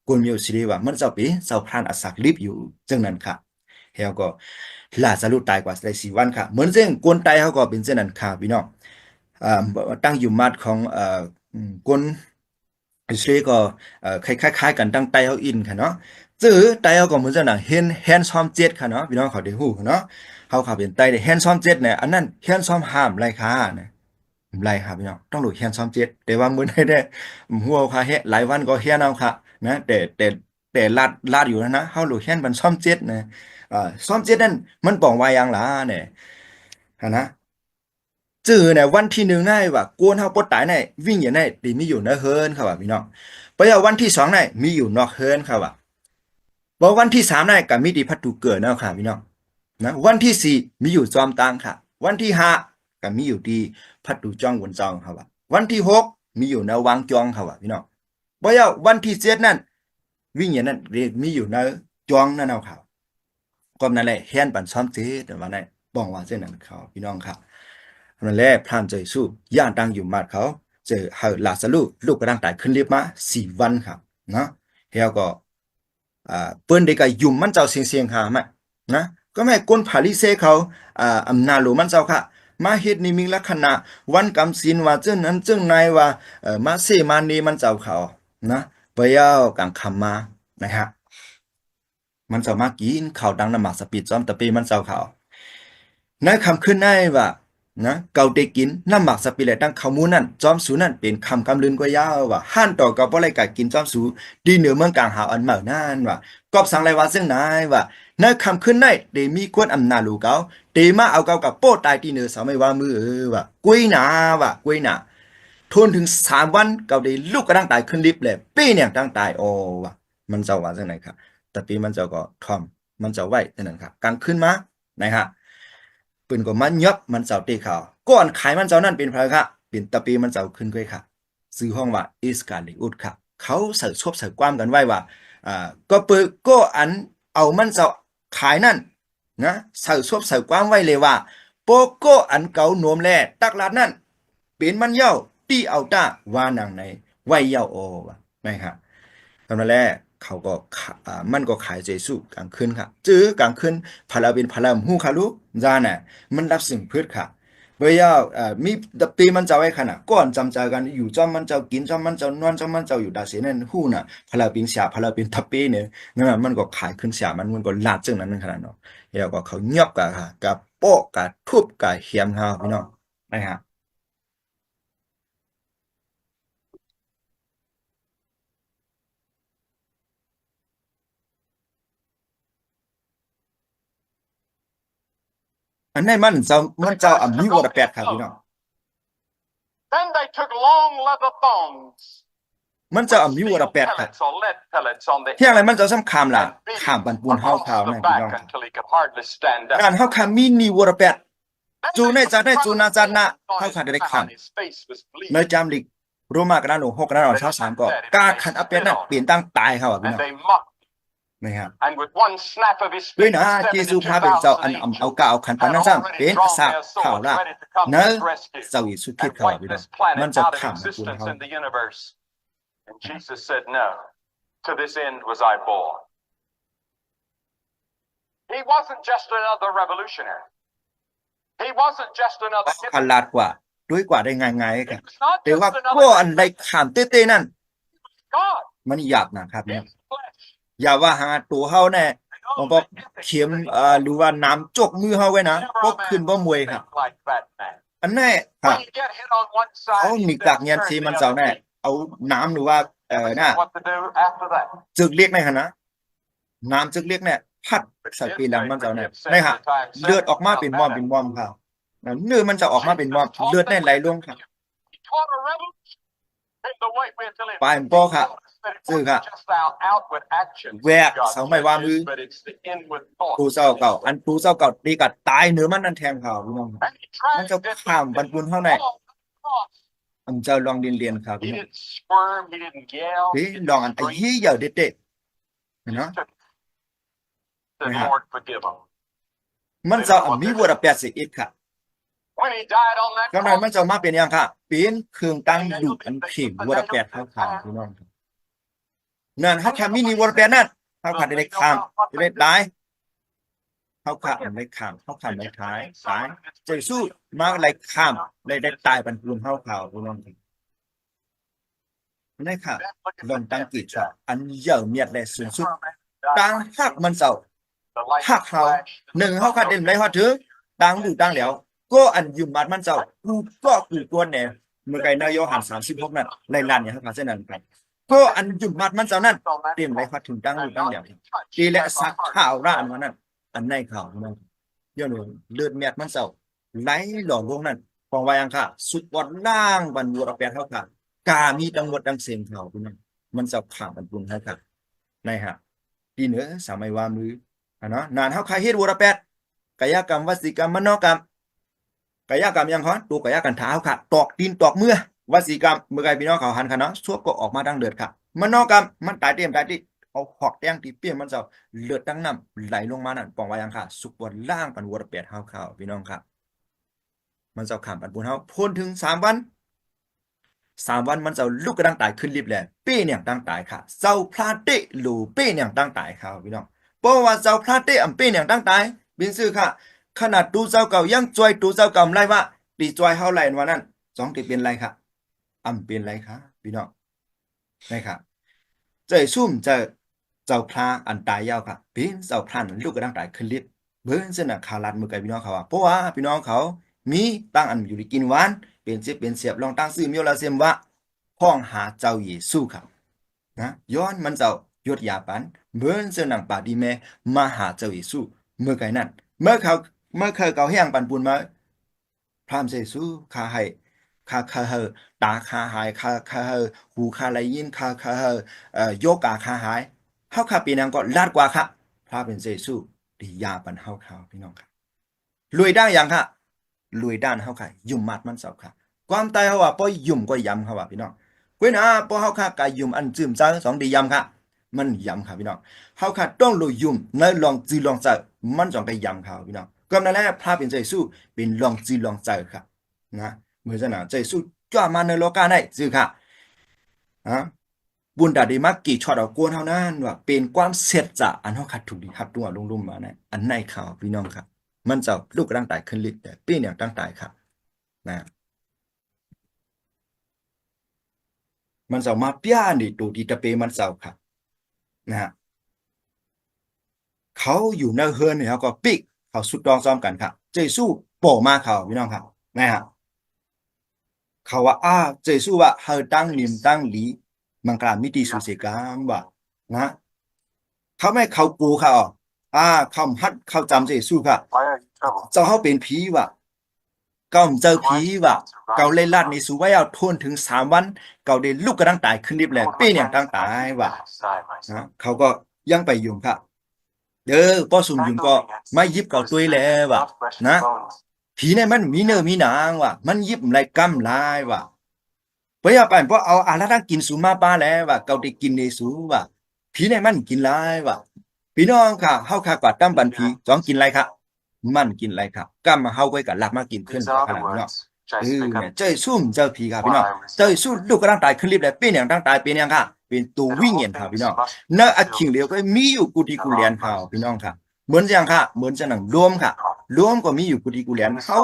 S1: คนมีสิริว่ามันเจ้าเป็นเจ้าพรานอสักลิบอยู่จังนั้นค่ะเฮาก็ลาสรุปตายกว่าได้4 วันค่ะเหมือนซึ่งคนตายเขาก็เป็นเช่นนั้นค่ะพี่น้องตั้งอยู่มัดของคนอิสราเอลก็คล้ายๆกันตั้งไตเฮาอินค่ะเนาะจื้อไตเฮาก็เหมือนจังนั้นเห็นแฮนด์ซอมเจ็ดค่ะเนาะพี่น้องเขาได้ฮู้เนาะเฮาเป็นไตได้แฮนด์ซอมเจ็ดเนี่ยอันนั้นแฮนด์ซอมห้ามไรค่ะนะไรค่ะพี่น้องต้องดูแฮนด์ซอมเจ็ดแต่ว่ามื้อนี้ได้ฮู้ค่ะเฮ็ดหลายวันก็เฮียนเอาค่ะนะแต่ลาดอยู่นะเฮารู้แฮนด์มันซอมเจ็ดนะซอมเจ็ดนั่นมันป้องว่าอย่างหลาเนี่ยนะ จื้อเนี่ยวันที่1ได้ว่ากวนเฮาปดตายได้วิ่งอยู่ได้ตีมีอยู่ในเฮิรนครับว่าพี่น้องไปเอาวันที่2ได้มีอยู่นอกเฮิรนครับว่าบ่วันที่3ได้ก็มีที่พัดตูเกิดเนาะครับพี่น้องนะวันที่4มีอยู่จอมตางค่ะวันที่5ก็มีอยู่ที่พัดตูจ้องวนจองครับว่าวันที่6มีอยู่ในวังจองครับว่าพี่น้องบ่เอาวันที่7นั่นวิ่งอย่างนั้นมีอยู่ในจองนั่นเอาครับก็นั่นแหละเฮียนปันซ้อมเจแต่ว่าได้บ้องว่าเส้นนั้นเขาพี่น้องครับ นั่นแหละพรามใจสู้ย่านดังอยู่มาดเขาเจอเฮาลาสลูกกระดังตายขึ้นลิฟต์มา4 วันครับนะเฮาก็เปิ้นได้ก็ยุ่มมันเจ้าเสียงๆหามานะก็แม่กวนผาลิเซเขาอำนาจหลวงมันเจ้าค่ะมาเฮ็ดนี่มีลักษณะวันกำศีลว่าเจ้านั้นเจ้านายว่ามาเสมานีมันเจ้าเขานะบ่ยาวกังคำมานะฮะมันจะมากินข้าวดังน้ำหมากสปีดซ้อมตะปีมันเจ้าเขา นั่นคำขึ้นได้ว่านะเกาได้กินน้ำหมักสปิเลตตั้งขมูนั่นจอมสูนั่นเป็นคำกำลืนกว่ายาวว่าห้านต่อกับบ่ไรกะกินจอมสูดีเหนือเมืองกลางหาอันเหมานั่นว่ากอบสังไรว่าซึ่งนายว่านั่นคำขึ้นได้เดมีกวนอำนาจลูกเกาเดมาเอาเกากับโป้ตายที่เหนือสาวไม่ว่ามือว่ากุ้ยหนาว่ากุ้ยหนาทนถึง3 วันเกาได้ลูกกระดังตายขึ้นลิฟต์เลยปีเนี่ยตั้งตายโอว่ะมันจะว่าซึ่งไหนครับแต่ปีมันจะก็ทอมมันจะไหวนั่นครับกลางขึ้นมานะครับปืนก็มันยับมันเจ้าตีเขาก่อนขายมันเจ้านั่นเป็นพระค่ะเป็นตะปีมันเจ้าขึ้นด้วยค่ะซื้อห้องว่าอิสการลิอุดค่ะเขาเสิร์ชบเสิร์ความกันไว้ว่าก็เปิดก็อันเอามันเจ้าขายนั่นนะเสิร์ชบเสิร์ความไว้เลยว่าโปโก้อันเก่าโนมแลตักลาดนั่นเป็นมันเย้าตีเอาตาว่านางในไว้เย้าโอวะไม่ครับ ตอนนั้นแรกเขาก็มันก็ขายเจสู้กลางคืนค่ะจื้อกลางคืนพาราบินพาราหูค่ะลูกจาน่ะมันรับสิ่งพืชค่ะเบยามีดับปีมันจะไว้ขนาดก่อนจำใจกันอยู่จอมมันจะกินจอมมันจะนอนจอมมันจะอยู่ดาเสนั่นหู้น่ะพาราบินเสียพาราบินทับปีเนี่ยงั้นมันก็ขายขึ้นเสียมันก็ลาดจึงนั้นขนาดเนาะแล้วก็เขาเงียบกันค่ะกับโป๊ะกับทุบกับเหียมค่ะพี่น้องนะฮะอันนี้มันเจ้าอ่ำมีวอร์แปดค่ะพี่น้อง
S2: Then they took long leather thongs
S1: มันจะ
S2: with
S1: อ่ำมีวอ
S2: steel
S1: ร์แปดค่ะ
S2: pellets or lead pellets on the
S1: เที่ยงอะไร
S2: end
S1: มันจะซ้ำคำล่ะ
S2: and beat
S1: ขามบันปูน
S2: him
S1: เฮา
S2: across
S1: ขาว
S2: the
S1: นั่นพี่น้อง
S2: back until he could hardly stand
S1: งาน
S2: up.
S1: เฮาคามีนีวอร์แปด
S2: Then
S1: จู
S2: they
S1: ใน
S2: put
S1: จัด
S2: the
S1: ได้
S2: crown
S1: จู
S2: of
S1: นาจัดนะ
S2: thorns on
S1: เฮา
S2: his
S1: ขาดได้
S2: crown.
S1: ขาม
S2: His face was
S1: ใน
S2: bleeding.
S1: จามลิกโรมากระดานหลวง6กระดานหลวงเช้าสามก็กล้าขันอัปเปนนั่นเปลี่ยนตั้งตายเขาอ่ะพี่
S2: And
S1: น้อง
S2: they mocked.
S1: นะครับ
S2: And with one snap of his
S1: ด้วย
S2: fingers,
S1: นะเจซูพาเป็นเจ้าอัน
S2: 72,000
S1: เอา
S2: angels
S1: กาเอาขันปาน
S2: had
S1: นั้นซ้ำ
S2: already
S1: เป็นก
S2: drawn
S1: ษัตริ
S2: their
S1: ย์ข่าว
S2: swords
S1: ละ
S2: ready to come
S1: เน
S2: to
S1: อะ
S2: his rescue
S1: เจ้าอิสุคริส
S2: and
S1: ต์เขาอ่ะ
S2: wipe
S1: พี่น้อง
S2: this planet
S1: มันจะ
S2: out of
S1: ขามบันปูน
S2: existence
S1: เฮา
S2: in the universe. And Jesus said, No, to this end was I born. He wasn't just another revolutionary. He wasn't just another
S1: ขลาดกว่าด้วยกว่าได้ง่ายๆ
S2: He
S1: ค่ะ
S2: was not
S1: แต่ว่า
S2: just
S1: ก็
S2: another
S1: อันใดขามเต้ๆนั่น
S2: God
S1: มันหยาบนะครับพี่น้อง
S2: in flesh.
S1: อย่าว่าหาตัวเฮาแน่
S2: And
S1: ผม
S2: oh,
S1: บอก
S2: the ethics
S1: เข็ม
S2: that he
S1: หรือว่าน้ำจกมือเฮาไว้นะ
S2: Never
S1: ก็
S2: a
S1: ขึ้น
S2: man
S1: บ่
S2: will
S1: มวยครับ
S2: think like that man.
S1: อันแน่ค่ะ
S2: When you get hit on one
S1: เขา
S2: side,
S1: มี
S2: he
S1: กัก
S2: says,
S1: เงียน
S2: turn
S1: ที
S2: the
S1: มันเจ้า
S2: other
S1: แน่
S2: cheek.
S1: เอาน้ำหรือว่า
S2: Never
S1: น่ะ
S2: know what to do after that.
S1: จึกเรียกในขณะน้ำจึกเรียกเนี่ยพัด
S2: But
S1: ใส่
S2: his
S1: ปีหลัง
S2: faith
S1: มันเจ้า
S2: would
S1: แน่
S2: get set
S1: ได้
S2: at
S1: ค่ะ
S2: the time
S1: เลือด
S2: set
S1: ออกมา
S2: out
S1: เป็น
S2: that
S1: เป็น
S2: out.
S1: วอมค่ะเนื้อมันจะออกมาเป็นวอม
S2: Jesus
S1: เลือด
S2: taught
S1: แน่
S2: them
S1: ไหล
S2: with
S1: ล
S2: the
S1: งค่ะ
S2: video. He taught a revolution in the way until it
S1: ปลายมันก็ค่ะ
S2: that it
S1: ซื่อค่ะ
S2: wasn't just our outward actions
S1: แวก
S2: God
S1: เสาไม่ว่ามือ
S2: judges, but it's the inward thoughts
S1: ตูเจ้า
S2: that he
S1: เก่า อัน
S2: thinks.
S1: ตูเจ้าเก่าตีกัดตายเนื้อมันนั่นแทงเขาพี่น้อง
S2: And he
S1: มัน
S2: dragged
S1: จะ
S2: it
S1: ข้ามบรร
S2: with
S1: พุน
S2: him
S1: เท่าไหร่
S2: all across.
S1: อันเจ้าลองเรียนครับพี่
S2: He
S1: น้อง
S2: didn't squirm, he didn't yell,
S1: พี่
S2: he
S1: ลอง
S2: didn't
S1: อันไอ้
S2: scream.
S1: เหี้ยอย่าเด็ด
S2: He
S1: ๆเนาะ
S2: just took it. Said,
S1: Yeah.
S2: Lord, forgive him.
S1: มันจะมีวัวแปดสิบอีกค่ะ
S2: When he died on that
S1: กำไรมัน
S2: cross,
S1: จะมาเป็นยังค่ะเป็นเครื่องตั้งดูดอันผิงวัวแปดเท่าขาวพี่น้องนั่นเขาขามีนี่วัวแปดนั่นเขาขาดได้ข้ามได้ตายเขาขาดได้ข้ามเขาขาดได้ท้ายตายใจสู้มาอะไรข้ามได้ตายบรรพุนเท่าขาวพี่น้องนี่ค่ะ
S2: then look at
S1: ลอง
S2: the
S1: ตั้ง
S2: death
S1: กิจ
S2: he died.
S1: อันเยอะเมียดและสูงสุด
S2: Died
S1: ตั้ง
S2: like
S1: หักมันเจ้า
S2: the light
S1: หักเขา
S2: flashed,
S1: หนึ่งเขาขาดเด่นไรเขาถือตั้งดูตั้งแล้วก็อันยืมบัตรมันเจ้ากูก็กูกวนเนี่ยเมื่อไงนายโยหัน36นั่นในลานเนี่ยเขาขาดเส้นนั้นไปก็อันยืมบัตรมันเจ้านั่น
S2: on that
S1: เตรียมไรเขาถึงตั้งดู
S2: and
S1: ตั้ง
S2: not
S1: แล้ว
S2: be touched
S1: ดีและ
S2: by
S1: สัก
S2: our
S1: ข่าว
S2: heart.
S1: ร่านมันนั่นอันในข่าวนั่นย้อนเลือดเมียดมันเจ้าไหลหล่อลงนั่นฟองวายังค่ะสุดบอดล่างบรรวัวแปดเท่าค่ะกามีดังหมดดังเสียงเขาพี่น้องมันเจ้าข่าวบรรพุนเท่าค่ะในฮะดีเหนือสามัยว่ามือเนาะนานเท่าใครเฮ็ดวัวแปดกายกรรมวสีกรรมมโนกรรมกายกรรมยังฮอนตัวกายกรรมเท้าค่ะตอกดินตอกเมื่อวสีกรรมเมื่อไงพี่น้องเขาหันค่ะเนาะสวบก็ออกมาดังเดือดค่ะมโนกรรมมันตายเต็มตายที่เอาหอกแดงตีเปี้ยนมันเจ้าเลือดตั้งน้ำไหลลงมานั่นปองไว้ยังค่ะสุกบนล่างปันวัวแปดเท้าข่าวพี่น้องค่ะมันเจ้าขามปันบุญเฮาพ้นถึง3 วันมันเจ้าลูกกระดังตายขึ้นรีบแหละเป้เนี่ยตั้งตายค่ะเจ้าพลาดเตะหลูเป้เนี่ยตั้งตายค่ะพี่น้องเพราะว่าเจ้าพลาดเตะอำเป้เนี่ยตั้งตายบินซื้อค่ะขนาดตูเจ้าเก่ายังจอยตูเจ้าเก่าไล่ว่าตีจอยเฮาไล่วันนั้น2ติเป็นไรค่ะอำเป็นไรค่ะพี่น้องนะครับเจ้าซุ่มเจ้าพลาอันตายยาวค่ะเป็นเจ้าพลาลูกกระดังตายขึ้นรีบ เบิ่นซึ่งน่ะขาลัดมือไกพี่น้องเขาว่าเพราะว่าพี่น้องเขามีตั้งอันอยู่ได้กินหวานเป็นเจ็บเป็นเสียบลองตั้งชื่อมีละเสียมว่าพ้องหาเจ้าเยซูครับนะย้อนมันเจ้ายดยาปันเบิ่นซึ่งหนังปาดีแม่มาหาเจ้าเยซูเมื่อไกนั้นเมื่อเขาแห้งปันปุนมาพรามเยซูข้าให้ข้าเฮอตาข้าหายข้าเฮอหูข้าไหลยินข้าเฮอโยกาข้าหายเฮาข้าปีนังก็ลาดกว่าค่ะพระเป็นเยซูดียาปันเฮาเขาพี่น้องครับรวยได้ยังค่ะรวยด้านเฮาค่ะยุ่มมัดมันเสาค่ะความตายเฮาว่าป้อยยุ่มก็ยำเขาว่าพี่น้องกวยนะป้อเฮาค่ะกายยุ่มอันจืมจ้าสองดียำค่ะมันยำค่ะพี่น้องเฮาค่ะต้องลุยยุ่มในลองจือลองใจมันจองไปยำเขาพี่น้องก็นั่นแหละพระเป็นเยซูเป็นลองจือลองใจค่ะนะเมื่อจะหนาเยซูจ้ามาในโลกาได้จือค่ะฮะบุญดาดีมากกี่ช็อตเอากวนเท่านั้นว่าเป็นความเสร็จจะอันเฮาขัดถูกดีครับตัวลุ่มๆมาเนี่ยอันในข่าวพี่น้องครับมันจะลูกร่างตายขึ้นลิดแต่ปีเนี่ยตั้งตายครับนะมันจะมาป้านี่ตัวดีตะเปมันเจ้าครับนะฮะเขาอยู่ในเฮือนเนี่ยเขาก็ปิกเขาสุดดองซ้อมกันครับเจสู้โป่มาเขาพี่น้องครับนะฮะเขาว่าเจสู้ว่าเฮาตั้งนิมตั้งหลีมังกรมิติสุเสกามว่านะเขาไม่เขากูเขาเขาฮัดเขาจำเจสู้ค่ะ
S2: Why are you trouble?
S1: เจ้าเขาเป็นผีว่ะเก่าเจอผีว่ะเก่าเล่นลาดในสูไว้เอาทนถึง3 วันเก่าได้ลูกกระตั้งตายขึ้นริบแหละเป้เนี่ยตั้งตายว่ะนะเขาก็ยังไปยุ่งค่ะป้อสุ่มยุ่งก็ไม่ยิบเก่าตัวแล้วว่ะนะผีเนี่ยมันมีเนื้อมีหนังว่ะมันยิบอะไรกำลายว่ะเพราะไปเพราะเอาอาละกินสูมาป้าแล้วว่ะเก่าได้กินในสูว่ะผีเนี่ยมันกินลายว่ะพี่น้องค่ะเฮาค่ะกว่าตั้มบันผีจ้องกินอะไรค่ะมันกินอะไรครับก็มาเฮาไว้กับหลักมากินขึ้นขนาดนี้เนาะเนี่ยเจ้าซุ่มเจ้าผีครับพี่น้องเจ้าสู้ลูกกระตั้งตายขึ้นรีบเลยเป็นอย่างตั้งตายเป็นอย่างค่ะเป็นตัววิ่งเงียนครับพี่น้องเนื้ออักขิงเหลียวก็มีอยู่กุฏิกุเลียนครับพี่น้องค่ะเหมือนอย่างค่ะเหมือนจะหนังรวมค่ะรวมก็มีอยู่กุฏิกุเลียนเขา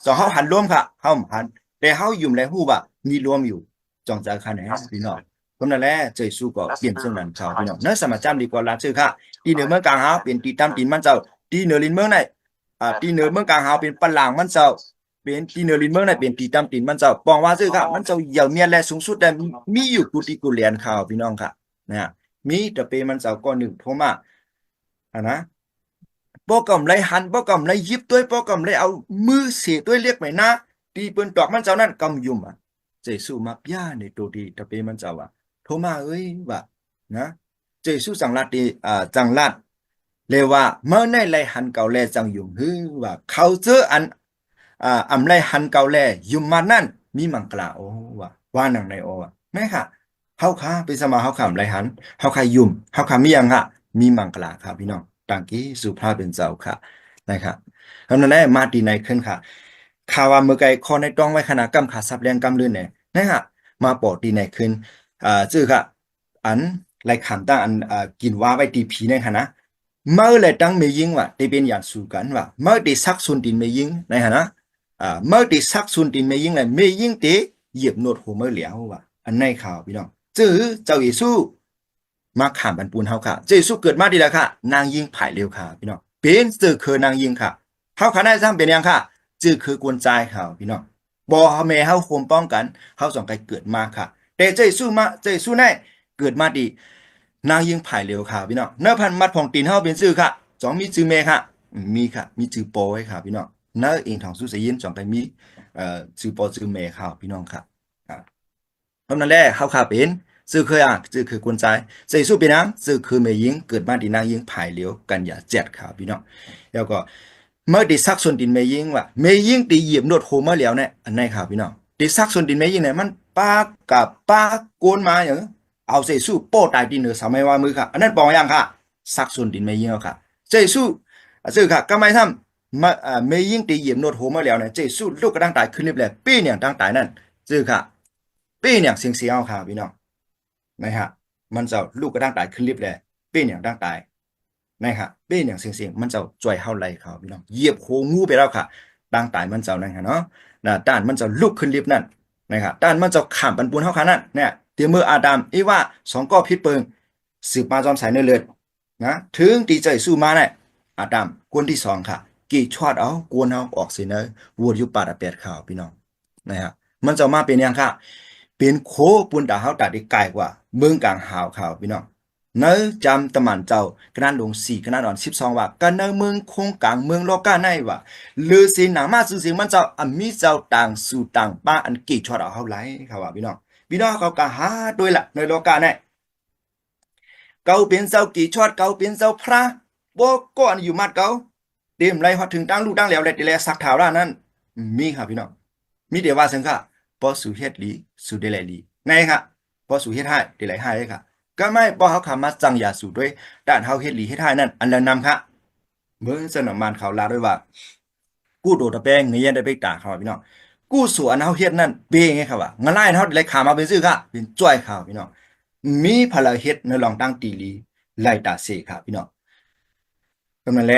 S1: สองเขาหันรวมค่ะเขาหันแต่เขาอยู่ในหู้บ่มีรวมอยู่จองใจค่ะไหนพี่น้องคนนั่นแหละเจ้าสู้ก็เปลี่ยนเส้นนั้นเขาพี่น้องเนื้อสมัจจำดีกว่าลาชื่อค่ะตีเหนือเมืองกลางหาเป็นตีตามตีนมันเจ้าตีเหนือลินเมืองไหนตีเหนือเมืองกลางหาเป็นปะหลางมันเจ้าเป็นตีเหนือลินเมืองไหนเป็นตีตามตีนมันเจ้าปองว่าชื่อค่ะมันเจ้าเหยี่ยวเมียและสูงสุดแต่มีอยู่กุฏิกุเลียนเขาพี่น้องค่ะนะฮะมีแต่เปมันเจ้าก็หนึ่งโทมานะป้อกำไรหันป้อกำไรยิบด้วยป้อกำไรเอามือเสียด้วยเรียกไหมนะตีปืนตอกมันเจ้านั่นกำยุ่มเจสู้มาย่าในตัวดีแต่เปมันเจ้าโทมาเอ้ยว่านะเจสู้จังลัดดีจังลัดเลยว่าเมื่อในไรหันเก่าแลจังยุ่มฮือว่าเขาเจออันอำไรหันเก่าแลยุ่มมานั่นมีมังกลาโอว่าหนังในโอแม่ค่ะเฮาค่ะไปสมาเฮาขำไรหันเฮาค่ะยุ่มเฮาค่ะมียังค่ะมีมังกลาครับพี่น้องต่างกี้สุภาพเป็นเจ้าค่ะนะครับเพราะนั้นแหละมาดีในขึ้นค่ะข่าวว่าเมื่อไกลคอในต้องไว้ขนาดกำขาซับแรงกำลื่นเนี่ยนะฮะมาปอดดีในขึ้นจื้อค่ะอันไรขันตั้งอันกินว่าไว้ตีผีในค่ะนะเมื่อไรตั้งไม่ยิงว่ะที่เป็นอย่างสู้กันว่ะเมื่อที่ซักซุนตินไม่ยิงในค่ะนะเมื่อที่ซักซุนตินไม่ยิงเลยไม่ยิงตีเหยียบโนดหัวเมื่อเหลียวว่ะอันในข่าวพี่น้องจื้อเจ้าเยซูมาขามบันปูนเฮาค่ะเจสุเกิดมาดีแล้วค่ะนางยิงไผ่เร็วค่ะพี่น้องเป็นจื้อคือนางยิงค่ะเฮาค่ะได้ซ้ำเป็นยังค่ะจื้อคือกวนใจค่ะพี่น้องบ่แม่เฮาควมป้องกันเฮาสองไกเกิดมาค่ะแต่เจสุได้เกิดมาดีนางยิงไผ่เร็วค่ะพี่น้องเนื้อพันมัดของตีนเฮาเป็นจื้อค่ะสองมีจื้อเมค่ะมีค่ะมีจื้อโปไว้ค่ะพี่น้องเนื้อเองทองสุเสยินสองไกมีจื้อโปจื้อเมค่ะพี่น้องค่ะเพราะนั่นแหละเฮาค่ะเป็นซื่อคือซื่อคือกวนใจใส่สู้ไปน้ำซื่อคือเมยิงเกิดมาดีนางยิงผายเหลียวกันอย่าเจ็ดครับพี่น้องแล้วก็เมื่อดิซักส่วนดินเมยิงว่าเมยิงตีเหยียบนวดโคมาแล้วเนี่ยอันไหนครับพี่น้องดิซักส่วนดินเมยิงเนี่ยมันปากกับปากโกนมาอย่างเอาใส่สู้โป้ตายดินเหนือสมัยว่ามือค่ะอันนั้นบอกยังค่ะซักส่วนดินเมยิงเอาค่ะใส่สู้ซื่อค่ะก็ไม่ทำมาเมยิงตีเหยียบนวดโคมาแล้วเนี่ยใส่สู้ลูกกระดังตายขึ้นเรียบเลยปีเนี่ยดังตายนั่นซื่อค่ะปีเนี่ยเสียงเสียเอาค่ะพี่น้องนะฮะมันจะลูกกระด้างตายขึ้นลิฟต์เลยเป็นอย่างด้างตายนะฮะเป็นอย่างเสียงมันจะจ่วยเข้าไหลเขาพี่น้องเหยียบโคงูไปแล้วค่ะด้างตายมันจะนั่นค่ะเนาะด้านมันจะลุกขึ้นลิฟต์นั่นนะครับด้านมันจะข้ามปันปูนเข้าขานั่นเนี่ยเดี๋ยวมืออาดัมอีว่า2 ก้อพิษเปิงสืบมาจอมสายเนื้อเลือดนะถึงตีใจสู้มาเนี่ย อาดัมกวนที่สองค่ะกี่ช็อตเอากวนเอาออกสิเนอะวัวอยู่ป่าตะเปียดข่าวพี่น้องนะฮะมันจะมาเป็นยังค่ะเป็นโคปุนตาเฮาตัดได้ไกลกว่าเมืองกลางหาวข่าวพี่น้องเนอะจำตะหมันเจ้ากระนั้นลง4กระนั้นอ่อน12ว่ากันเนอะเมืองคงกลางเมืองโลกาในว่าลือสิหนามาซื่อเสียงมันเจ้าอันมีเจ้าต่างสู่ต่างป้าอันกี่ช็อตเอาเฮาไหลค่ะว่าพี่น้องเขาก็หาด้วยละในโลกาในเกาเป็นเจ้ากี่ช็อตเกาเป็นเจ้าพระบ่ก่อนอยู่มัดเกา เตรียมไรฮอดถึงตั้งลูกตั้งแล้วแหละแต่แลสักถาวรานั้นมีครับพี่น้องมีเดี๋ยวว่าสังค่ะพอสู่เฮ็ดลีสู่ได้แลลีไงค่ะพอสู่เฮ็ดให้ได้ไหลให้เลยค่ะก็ไม่พอเขาขามาจังอย่าสู่ด้วยด้านเฮาเฮ็ดลีเฮ็ดให้นั่นอันละนำค่ะเมื่อสนามมันเขาลาด้วยว่ากู้โดดตะแปงเงียนได้ไปตาเขาพี่น้องกู้สู่อันเฮาเฮ็ดนั่นเบงไงครับว่างานไล่เฮาได้ขามาเป็นซื่อค่ะเป็นจ้อยข่าวพี่น้องมีพลังเฮ็ดในลองตั้งตีลีไล่ตาเสค่ะพี่น้องกำนันแล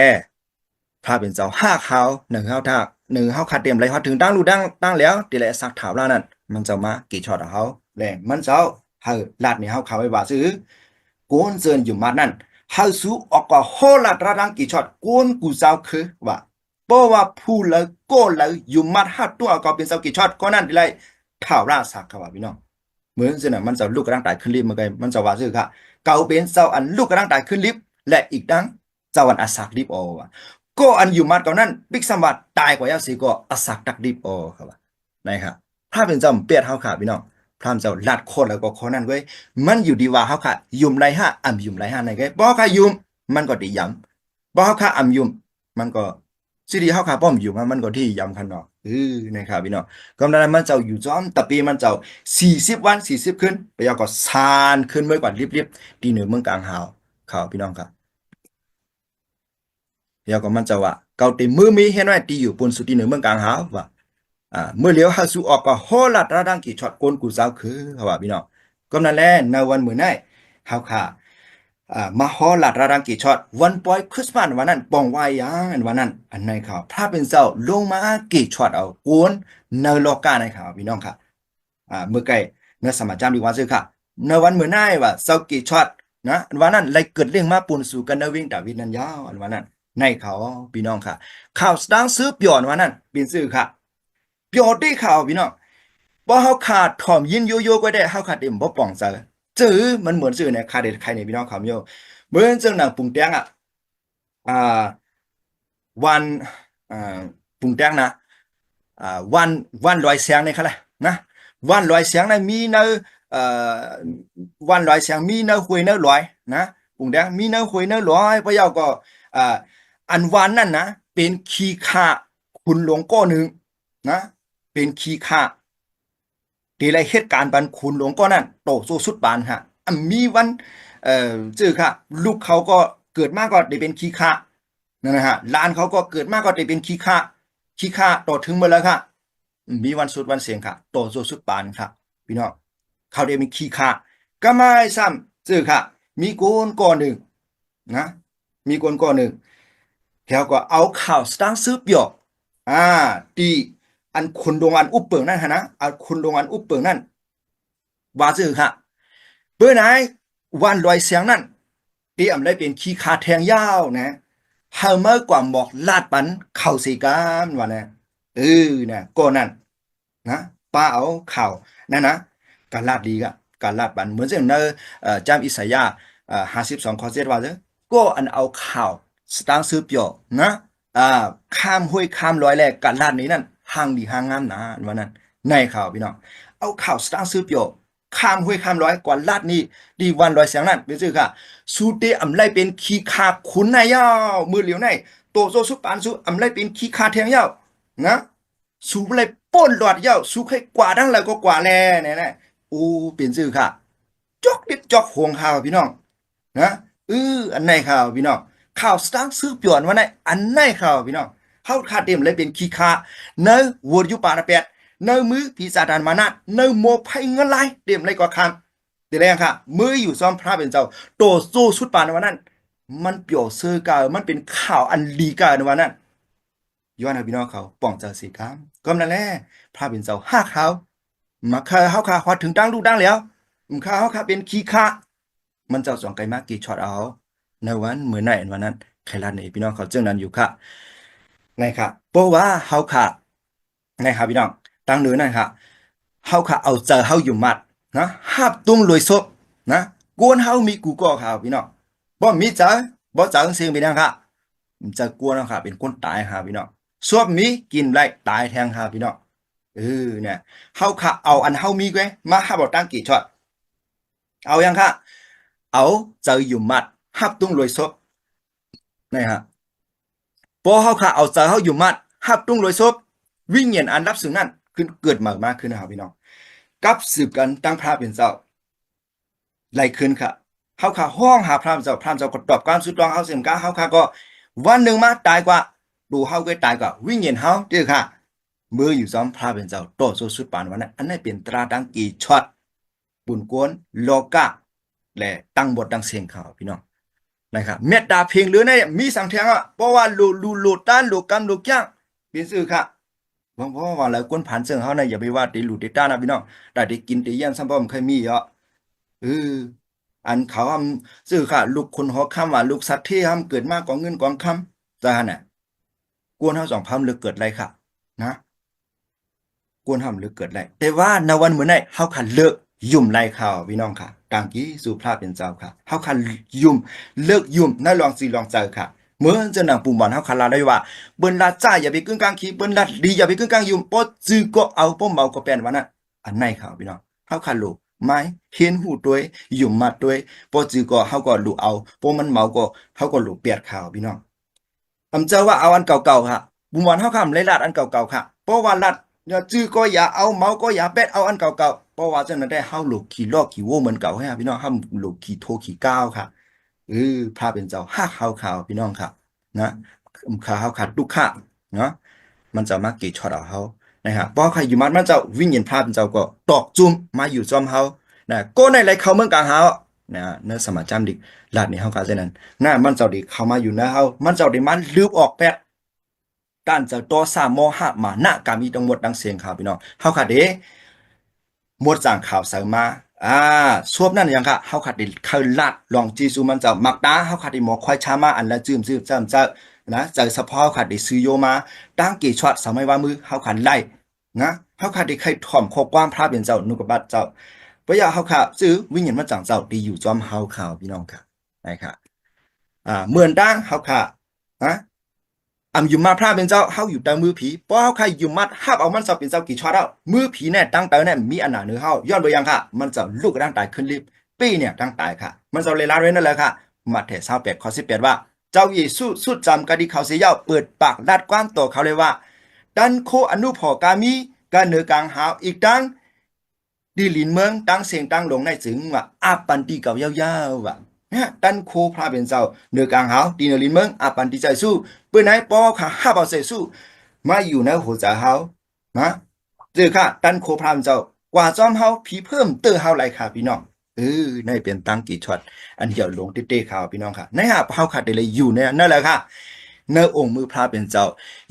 S1: ถ้าเป็นเจ้าห้าเขาหนึ่งเฮาถ้าหนึ่งเฮาขาดเตรียมอะไรเขาถึงตั้งรูตั้งแล้วตีแลสักถาวแล้วนั่นมันจะมากี่ช็อตของเขาแรงมันเจ้าเฮาลาดนี่เฮาเขาไว้ว่าซื้อโกนเซินอยู่มานั่นเฮาสู้ออกก็โหลาดระดังกี่ช็อตโกนกูเจ้าคือว่าเพราะว่าผู้เลยโก้เลยอยู่มาหัดตัวก็เป็นเจ้ากี่ช็อตก็นั่นตีไรถาวราสักเขาว่าพี่น้องเหมือนสินะมันจะลูกกระดังตายขึ้นลิฟต์มันก็มันจะว่าซื้อค่ะเก่าเป็นเจ้าอันลูกกระดังตายขึ้นลิฟต์และอีกดังเจ้าอันอาสักลิฟต์เอาว่ะ ก็อันอยู่มัดเก่านั้นบิ๊กซัมบัดตายกว่ายาสีก็อสักดักดิบโอครับนะครับถ้าเป็นจำเปียดเฮาขาพี่น้องพรามเจ้าลัดโคตรแล้วก็โคนั้นเว้ยมันอยู่ดีว่าเฮาขายุ่มไรห้าอ่ำยุ่มไรห้าในไงบ่ขายุ่มมันก็ดีย้ำบ่เฮาขาอ่ำยุ่มมันก็สิดีเฮาขาป้อมอยู่มันก็ที่ย้ำคันเนาะนะครับพี่น้องกำลังมันเจ้าอยู่จอมตะปีมันเจ้า40 วัน40ขึ้นไปยาก็ซานขึ้นเมื่อกว่ารีบๆตีเหนือเมืองกลางหาวข่าวพี่น้องครับ เดี๋ยวก็มันจะว่าเกาตีมือมีเห็นว่าตีอยู่ปนสุดที่หนึ่งเมืองกลางหาว่าเมื่อเลี้ยวหาสู่ออกก็โหลัดระดังกี่ช็อตกลกูสาวคือเขาว่าพี่น้องก็นั่นแหละในวันมื้อนั้นเฮาค่ะมาฮอลัดระดังกี่ช็อตวันปอยคริสต์มาสวันนั้นปองวายยังอันวันนั้นอันในข่าวถ้าเป็นเจ้าลงมากี่ช็อตเอากวนในโลกาในข่าวพี่น้องค่ะเมื่อไกลในสมัยจำดีว่าซื้อค่ะในวันมื้อนั้นว่าเจ้ากี่ช็อตนะอันวันนั้นเลยเกิดเรื่องมาปนสู่กันในวิ่งดาวิดนั้นยาวอันวันนั้น ในเขาพี่น้องค่ะข่าวสตางซื้อเปียนว่านั่นเป็นซื้อค่ะเปียนได้ข่าวพี่น้องบ่เฮาขาดถ่อมยินโยโย่ก็ได้เฮาขาดเต็มบ่ป่องซะจื้อมันเหมือนซื่อเนี่ยขาดเด็ดใครเนี่ยพี่น้องคำโยเหมือนจังหนังปุงแตงอ่าวันอ่าปุงแตงนะอ่าวันวันลอยแสงในค่ะแหละนะวันลอยแสงในมีในเอ่อวันลอยแสงมีในห้วยในลอยนะปุงแดงมีในห้วยในลอยพะเยาก็อ่า อันวันนั่นนะเป็นคีค่าคุณหลวงก้อหนึ่งนะเป็นคีค่าที่ไรเหตุการณ์บันคุณหลวงก้อนั่นโตโซสุดบานฮะอันมีวันจื้อค่ะลูกเขาก็เกิดมาก็ได้เป็นคีค่านั่นนะฮะหลานเขาก็เกิดมาก็ได้เป็นคีค่าโตถึงเมื่อแล้วค่ะมีวันสุดวันเสียงค่ะโตโซสุดบานค่ะพี่น้องเขาได้มีคีค่าก็ไม่ซ้ำจื้อค่ะมีโกนก้อนหนึ่งนะมีโกนก้อนหนึ่ง แล้วก็เอาข่าวสตางค์ซื้อเปียวอ่าที่อันคนโรงงานอุปเปิงนั่นฮะนะอันคนโรงงานอุปเปิงนั่นว่าซื่อค่ะเปื้อไหนวันลอยเสียงนั่นที่อำได้เป็นขี้ขาแทงยาวนะเฮาเมื่อกว่าหมอกลาดปันเข้าสีกามว่านะนะก็นั่นนะป้าเอาข่าวนั่นนะการลาดดีกะการลาดปันเหมือนเช่นในจามอิสยาห์52ข้อ7ว่าเด้อก็อันเอาข่าว สตางค์ซื้อเปียวนะอ่าข้ามห้วยข้ามร้อยแลกกันลาดนี้นั่นห่างดีห่างงามนะวันนั้นในข่าวพี่น้องเอาข่าวสตางค์ซื้อเปียวข้ามห้วยข้ามร้อยกว่าลาดนี้ดีวันร้อยเสียงนั่นเป็นซื่อค่ะสูเตอำไลเป็นขี้ขาขุนนายยาวมือเหลียวในโตโซสุปานสูอำไลเป็นขี้ขาแทงยาวนะสูไลป้นหลอดยาวสูให้กว่าดังแล้วก็กว่าแลเนี่ยนะโอ้เป็นซื่อค่ะจอกดิดจอกหวงข่าวพี่น้องนะอันไหนข่าวพี่น้อง ข่าวสตางค์ซื้อเปลี่ยนวันไหนอันไหนข่าวพี่น้องเฮาคาเต็มเลยเป็นขี้คาเนอวัวอยู่ป่าระเปียดเนอมือพี่ซาดานมานะเนอโมไพเงินไหลเต็มเลยก็คำเดี๋ยวแรงค่ะมืออยู่ซ้อมพระเป็นเจ้าโตสู้สุดป่านวันนั้นมันเปี่ยวเสื้อกามันเป็นข่าวอันลีกาในวันนั้นย้อนให้พี่น้องเขาป้องเจอสีคำก็นั่นแหละพระเป็นเจ้าห้าเขามาคาเฮาคาฮอดถึงตั้งลูกตั้งแล้วมข้าเฮาคาเป็นขี้คามันเจ้าสองไกลมากกี่ช็อตเอา ในวันเหมือนไหนวันนั้น ใครลัดนี่พี่น้องเขาเจ้านั้นอยู่ค่ะนะครับเพราะว่าเฮาค่ะนะครับพี่น้องตั้งเนื้อนะครับเฮาค่ะเอาเจอเฮาอยู่มัดนะหับตุ้งรวยศพนะกวนเฮามีกูก็ค่ะพี่น้องบ่มีเจอบ่เจอเสียงพี่น้องค่ะจะกวนค่ะเป็นคนตายค่ะพี่น้องซวบมีกินไรตายแทงค่ะพี่น้องเนี่ยเฮาค่ะเอาอันเฮามีไว้มาหับเอาตั้งกี่ช็อตเอายังค่ะเอาเจออยู่มัดหับตุ้งรวยศพนะฮะ พอเฮาค่ะเอาใจเฮาอยู่มัดฮับตุ้งโดยซบวิ่งเงียนอันรับสึงนั้นขึ้นเกิดมากขึ้นนะครับพี่น้องกับสืบกันตั้งพระเป็นเจ้าไล่ขึ้นค่ะเฮาค่ะห้องหาพระเจ้าพระเจ้าก็ตอบการสุดรองเฮาเสียมกาเฮาค่ะก็วันหนึ่งมาตายกว่าดูเฮาก็ตายกว่าวิ่งเงียนเฮาเด้อค่ะมืออยู่ซ้อมพระเป็นเจ้าโตสุดปานวันนั้นอันนั้นเป็นตราดังกี่ช็อตบุญกวนโลกะและตั้งบทดังเสียงข่าวพี่น้อง นะครับเมตตาเพียงหรือในมีสังเทียงอ่ะเพราะว่าลูต้านลูกำลูกย่างเป็นสื่อค่ะเพราะว่าหลายคนผ่านเสื่องเขาเนี่ยอย่าไปว่าตีลูตีต้านนะพี่น้องแต่ได้กินตีย่างซ้ำบ่มเคยมีอ่ะเอออันเขาทำสื่อค่ะลูกคนหัวค่ำว่าลูกสัตว์ที่ทำเกิดมากกว่าเงินกองคำจะฮะเนี่ยกวนเท่าสองพันหรือเกิดอะไรค่ะนะ กวนทำหรือเกิดไรแต่ว่าในวันเหมือนไหนเฮาคันเลิกยุ่มไรข่าวพี่น้องค่ะกางกี้สู่พระเป็นเจ้าค่ะเฮาคันยุ่มเลิกยุ่มน่าลองสิลองเจอค่ะเมื่อจะนางปุ่มบอลเฮาคันลาได้ว่าเบิ้นลาจ้าอย่าไปกึ่งกลางขี้เบิ้นลาดีอย่าไปกึ่งกลางยุ่มปอจื้อก็เอาป้อมเมาก็เป็นวันนั้นอันไหนข่าวพี่น้องเฮาคันลูกไม้เห็นหูด้วยยุ่มมาด้วยปอจื้อก็เฮาก็ลูกเอาป้อมันเมาก็เฮาก็ลูกเปียดข่าวพี่น้อง ผมเจอว่าเอาอันเก่าๆค่ะบุมวันเฮาคำเลยลาดอันเก่าๆค่ะเพราะว่าลาดอย่าจื้อก็อย่าเอาเมาก็อย่าเป็ดเอาอันเก่าๆเพราะว่าจังนั้นได้เฮาหลูกขี่ลอกขี่โว้เหมือนเก่าให้พี่น้องห้ามหลูกขี่โทขี่ก้าวค่ะเออพระเป็นเจ้าฮักเฮาข่าวพี่น้องค่ะนะข่าวเฮาขาดลูกค้าเนาะมันจะมากี่ช็อตเอาเฮานะครับเพราะใครอยู่มันจะวิ่งเห็นพระเป็นเจ้าก็ตอกจุ่มมาอยู่จอมเฮานะก็ในไรเขาเมืองกลางเฮานะเนื้อสมาจำดิลาดในเฮาก็เช่นนั้น น่ามันเจ้าดิเข้ามาอยู่นะเฮามันเจ้าดิมันลืบออกแปดการเจ้าตัวสามโมหะมานะกามีตรงหมดดังเสียงข่าวพี่น้องเฮาค่ะเด้หมดจางข่าวเสริมมาอ่าซวบนั่นยังค่ะเฮาค่ะดิเคยลัดลองจีซูมันเจ้ามักดาเฮาค่ะดิหมอควายชามาอันละจืมจำเจ้านะเจอเฉพาะเฮาค่ะดิซื้อโยมาตั้งกี่ช็อตสมัยว่ามือเฮาค่ะไล่นะเฮาค่ะดิเคยถ่อมข้อความพระเป็นเจ้านุกบัดเจ้าเพราะอยาเฮาค่ะซื้อวิญญาณมาจังเจ้าดีอยู่จอมเฮาข่าวพี่น้องค่ะนะครับเหมือนดังเฮาค่ะนะ อยู่มาพระเป็นเจ้าเฮาอยู่แต่มือผีเพราะเฮาใครอยู่มัดฮับเอามันจะเป็นเจ้ากี่ช็อตเอามือผีเนี่ยตั้งแต่เนี่ยมีอันหนาเนื้อเฮาย้อนไปยังค่ะมันจะลูกร่างตายขึ้นรีบปีเนี่ยตั้งตายค่ะมันจะเลยลาเว้นนั่นแหละค่ะมัทธิว28ข้อ18ว่าเจ้าเยซูสุดจำกะดิเขาเสียยาวเปิดปากลัดความตัวเขาเลยว่าดันโคอนุพอกามีกะเนือกลางหาวอีกตั้งดีหลินเมืองตั้งเสียงตั้งลงในจึงว่าอาปันตีเก่ายาวๆว่าเนี่ยดันโคพระเป็นเจ้าเนือกลางหาวดีเนลินเมืองอาปันตีใจสู้ เปื่อไหนปอค่ะห้าเปาเสสู้มาอยู่ในหัวใจเฮานะเจอค่ะตันโคพรามเจ้ากว่าจอมเฮาผีเพิ่มเตอเฮาไรค่ะพี่น้องในเป็นตั้งกี่ช็อตอันเดียวลงเต้ๆข่าวพี่น้องค่ะในหาเฮาค่ะได้เลยอยู่ในนั่นแหละค่ะในองค์มือพระเป็นเจ้า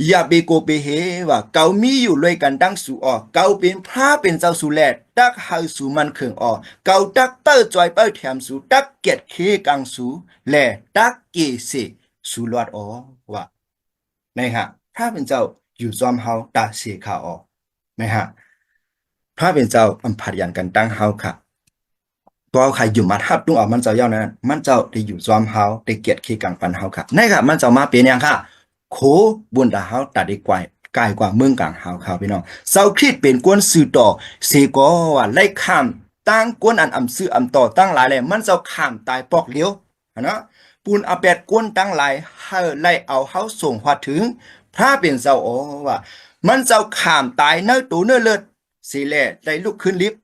S1: อย่าไปโกไปเฮว่าเกามีอยู่เลยกันตั้งสู่ออเกาเป็นพระเป็นเจ้าสู่แลตักเฮาสู่มันเคืองออเกาตักเตอร์จอยเปิ้แถมสู่ตักเกียดเคกังสู่แลตักเกเสสู่ลอดออว่า นะฮะพระเป็นเจ้าอยู่จอมเฮาตาเสียขาออกนะฮะพระเป็นเจ้าอำพัดยันกันตั้งเฮาค่ะตัวใครอยู่มาทับตุ้งออกมันเจ้าเย้านั้นมันเจ้าได้อยู่จอมเฮาได้เกียรติขี้กังปันเฮาค่ะนี่ค่ะมันเจ้ามาเป็นยังค่ะโคบุญตาเฮาตัดได้กว่ากายกว่าเมืองกลางเฮาค่ะพี่น้องเจ้าคริสเป็นกวนสื่อต่อเสกอว่าไล่ข้ามตั้งกวนอันอำซื้ออำต่อตั้งหลายแหละมันเจ้าข้ามตายปอกเลี้ยวเนาะปูนอาแปดกวนตั้งหลายให้ไล่เอาเฮาส่งฮอดถึง พระเป็นเจ้าโอว่ามันเจ้าขามตายเนื้อตูเนื้อเลือดสิแลได้ลุกขึ้นลิฟต์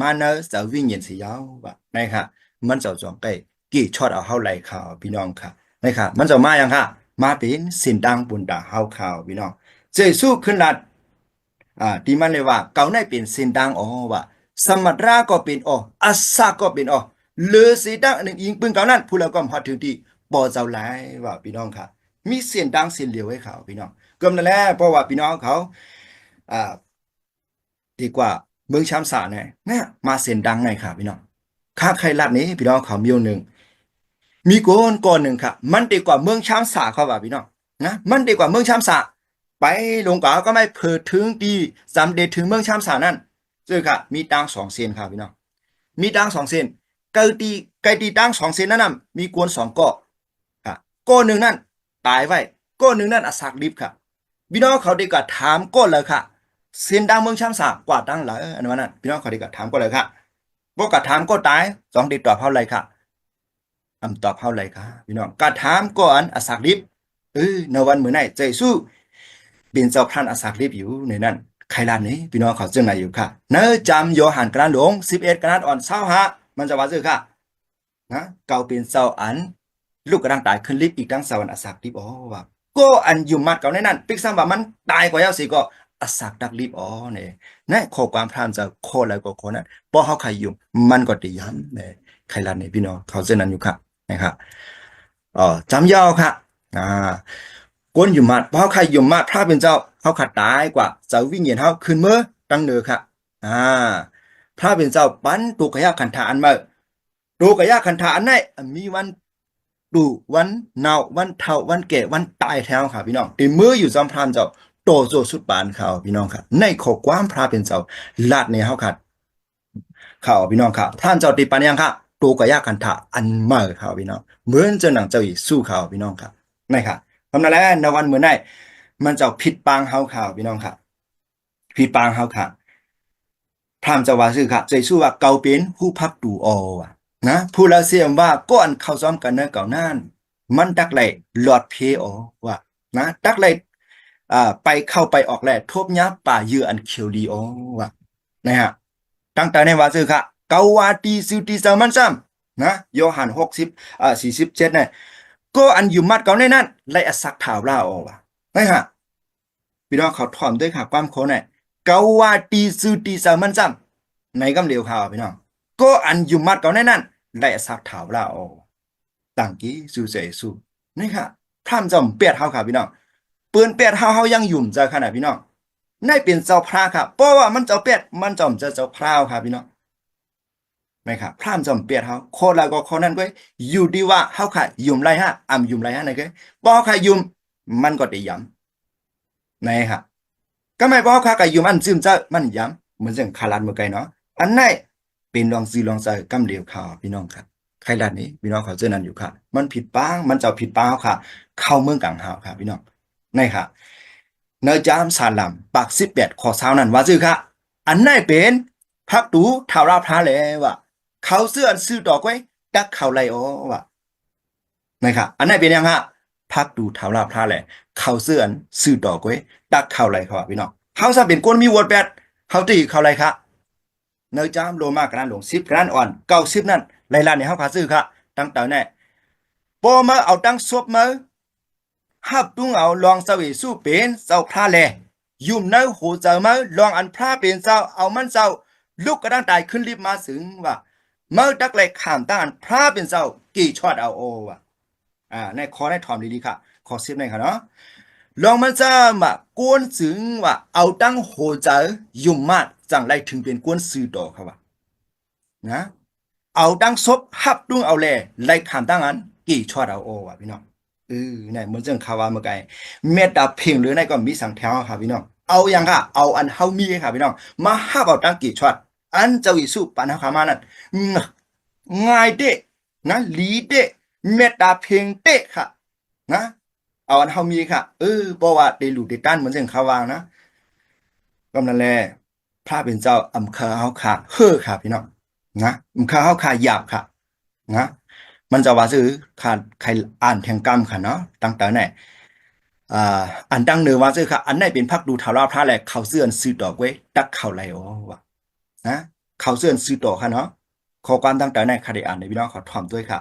S1: มาเนื้อเจ้าวิ่งเย็นสิยาวว่านะครับมันเจ้าจองใกล้กี่ช็อตเอาเฮาไหลข่าวพี่น้องค่ะนะครับมันเจ้ามายังค่ะมาเป็นสินดังบุญดาเฮาข่าวพี่น้องเจสู้ขึ้นลัดที่มันเลยว่าเก่าในเป็นสินดังอ๋อว่าสมัตราก็เป็นอ๋ออัสสาก็เป็นอ๋อเลือสีดังหนึ่งยิงปืนเก่านั้นผู้แล้วก็ฮอดถึงที่บ่เจ้าหลายว่าพี่น้องค่ะ มีเสียงดังเสียงเหลียวให้เขาพี่น้องก็นั่นแหละเพราะว่าพี่น้องเขาอ่าดีกว่าเมืองช้ำสาเนี่ยนะมาเสียงดังหน่อยค่ะพี่น้องค่าใครลัดนี้พี่น้องเขามีอยู่หนึ่ง มีก่อนหนึ่งค่ะมันดีกว่าเมืองชามสาเขาว่าพี่น้องนะมันดีกว่าเมืองชามสาไปลงกาก็ไม่เพิดถึงดีสำเร็จถึงเมืองชามสานั่นซึ่งค่ะมีตังสองเซนค่ะพี่น้องมีตังสองเซนไกลตีตังสองเซนนั่นน่ะมีกวนสองเกาะค่ะก้อนหนึ่งนั่นตายไว้ก้อนหนึ่งนั่นอสักลิบค่ะพี่น้องเขาได้ก็ถามก้อนเลยค่ะเส้นดังเมืองชามสากว่าดังเหรออันนั้นพี่น้องเขาได้ก็ถามก้อนเลยค่ะบอกกะถามก็ตายสองติดต่อเท่าไรค่ะ ตอบเฮาเลยค่ะพี่น้องกะถามก่อนอสักลิบในวันมื้อไหนใจสู้เป็นเจ้าพรานอสักลิบอยู่ในนั้นใครล่ะนี่พี่น้องเขาจึงไหนอยู่ค่ะเนอจำโยหันกระหลง11กระดอ่อน25มันจะว่าซื่อค่ะนะเก่าเป็นเจ้าอันลูกกระดังตายขึ้นลิบอีกทั้งสวรรค์อสักลิบอ๋อว่าก็อันอยู่มัดเก่าในนั้นปิกซ้ำว่ามันตายกว่าเจ้าสิก็อสักดักลิบอ๋อเนี่ยนะข้อความพรามจะโคแล้วก็คนนั้นพอเฮาใครอยู่มันก็ได้ย้ำเนี่ยใครล่ะนี่พี่น้องเขาจึงนั้นอยู่ค่ะ นะครับจำยาวค่ะอ่ากวนอยู่มาเพราะใครอยู่มาพระเป็นเจ้าเขาขัดตายกว่าเจ้าวิ่งเหยียนเขาขึ้นเมื่อตั้งเนือค่ะอ่าพระเป็นเจ้าปั้นตูกะยาขันธาอันเมื่อตูกะยาขันธาอันไหนมีวันดูวันเนาวันเท่าวันแก่วันตายแถวค่ะพี่น้องตีมืออยู่จอมพรามเจ้าโตโจสุดปานเขาพี่น้องค่ะในข้อความพระเป็นเจ้าลาดในเขาค่ะข่าวพี่น้องค่ะท่านเจ้าตีปันยังค่ะตูกะยาขันธาอันเมื่อค่ะพี่น้อง เหมือนเจ้าหนังเจ้าอีสู้ข่าวพี่น้องครับนี่ค่ะทำนั่นแหละในวันเหมือนได้มันจะผิดปางเฮาข่าวพี่น้องครับผิดปางเฮาค่ะพรามจะว่าซื่อค่ะใจสู้ว่าเกาเป็นผู้พักดูอว่ะนะผู้ละเสียมว่าก้อนเข้าซ้อมกันเนื้อเก่านั่นมันตักไหลหลอดเพอว่ะนะตักไหลไปเข้าไปออกแหละทบยับป่าเยืออันเขียวดีว่ะนะฮะตั้งแต่ในว่าซื่อค่ะเกาวาตีซิวตีสามันซ้ำนะโยหัน6047เนี่ย ก็อันอยู่มัดเก่าในนั้นไล่อสักถาวล่าออกว่ะไม่ฮะพี่น้องเขาถอมด้วยค่ะความโคเนี่ยเกาว่าตีซูตีสามันจำในกำเดียวข่าวพี่น้องก็อันอยู่มัดเก่าในนั้นไล่อสักถาวล่าออกต่างกี้สู้ใจสู้นี่ค่ะพร่ำจอมเปียดเฮาค่ะพี่น้องปืนเปียดเฮายังหยุ่มเจอขนาดพี่น้องในเป็นเจ้าพระค่ะเพราะว่ามันเจ้าเปียดมันจอมเจ้าพระค่ะพี่น้องนะครับพร่ำจอมเปียดเฮาโคแล้วก็คนนั้นก็อยู่ดีว่าเฮาค่ะยุ่มไรฮะยุ่มไรฮะไหนก็บ่ค่ะยุ่มมันก็ได้ย้ำนะครับก็ไม่บ่ค่ะก็ยุ่มอันซึมเจอมันย้ำเหมือนเรื่องคารันเมื่อไกเนาะอันไหนเป็นลองซีลองใจกำเดียวข่าวพี่น้องครับใครลัดนี้พี่น้องเขาเจอนั่นอยู่ค่ะมันผิดป้างมันจะผิดป้างค่ะเข้าเมืองกลางหาวค่ะพี่น้องนี่ค่ะเนจามสาลัมปาก18ข้อเช้านั้นว่าซื่อค่ะอันไหนเป็นพักดูทาราพระเลยว่า เขาเสื้อซื้อดอกไว้ตักเขาไลโอว่ะนะครับอันไหนเป็นยังฮะพักดูเท้าลาพระแหละเขาเสื้อซื้อดอกไว้ตักเขาไลเขาพี่น้องเขาซะเป็นคนมีวอดแปดเขาตีเขาไลครับเนื้อจามโลมากระนั้นหลง10กระนั้นอ่อน90นั่นไลลานเนี่ยเขาขาซื้อค่ะตั้งแต่แน่พอมาเอาตั้งซบมาฮับตุ้งเอาลองสวีสู้เป็นเจ้าพระแลยุ่มเนื้อโหเจอมาลองอันพระเป็นเจ้าเอามันเจ้าลูกกระด้างตายขึ้นรีบมาถึงว่าเมื่อตักเลยข้ามต้านพระเป็นเจ้ากี่ช็อตเอาโอว่ะในคอในถอมดีๆค่ะขอซิบหน่อยค่ะเนาะลองมันจะมากวนถึงว่าเอาตั้งโหเจอยุ่มมากจังไรถึงเป็นกวนซื้อดอกครับว่านะเอาตั้งซบฮับตุ้งเอาแลไล่ข้ามตั้งอันกี่ช็อตเอาโอว่ะพี่น้องเนี่ยเหมือนเรื่องคาวาเมื่อไงเม็ดดาเพ่งหรือในก็มีสังแถวค่ะพี่น้องเอาอย่างค่ะเอาอันเฮามีค่ะพี่น้องมาฮับเอาตั้งกี่ช็อตอันเจ้าอิสุปันเฮาขามานั่นง่ายเด้นะหลีเด้เม็ดดาเพ่งเด้ค่ะนะเอาอันเฮามีค่ะเพราะว่าได้หลุดได้ต้านเหมือนเรื่องคาวางนะก็นั่นแหละพระเป็นเจ้าอำคาเฮาขาค่ะพี่น้องนะอำคาเฮาขาหยาบค่ะนะมันจะว่าซื้อขาดใครอ่านแทงกรรมค่ะเนาะตั้งแต่ไหนอ่าอันดังเนือว่าซื้อค่ะอันไหนเป็นพักดูทาราพระแหละเขาเสื่อนซื้อดอกไว้ตักเขาไหลว่ะนะเขาเสื่อนซื้อดอกค่ะเนาะขอความตั้งแต่ไหนใครได้อ่านในพี่น้องขอถ่อมด้วยค่ะ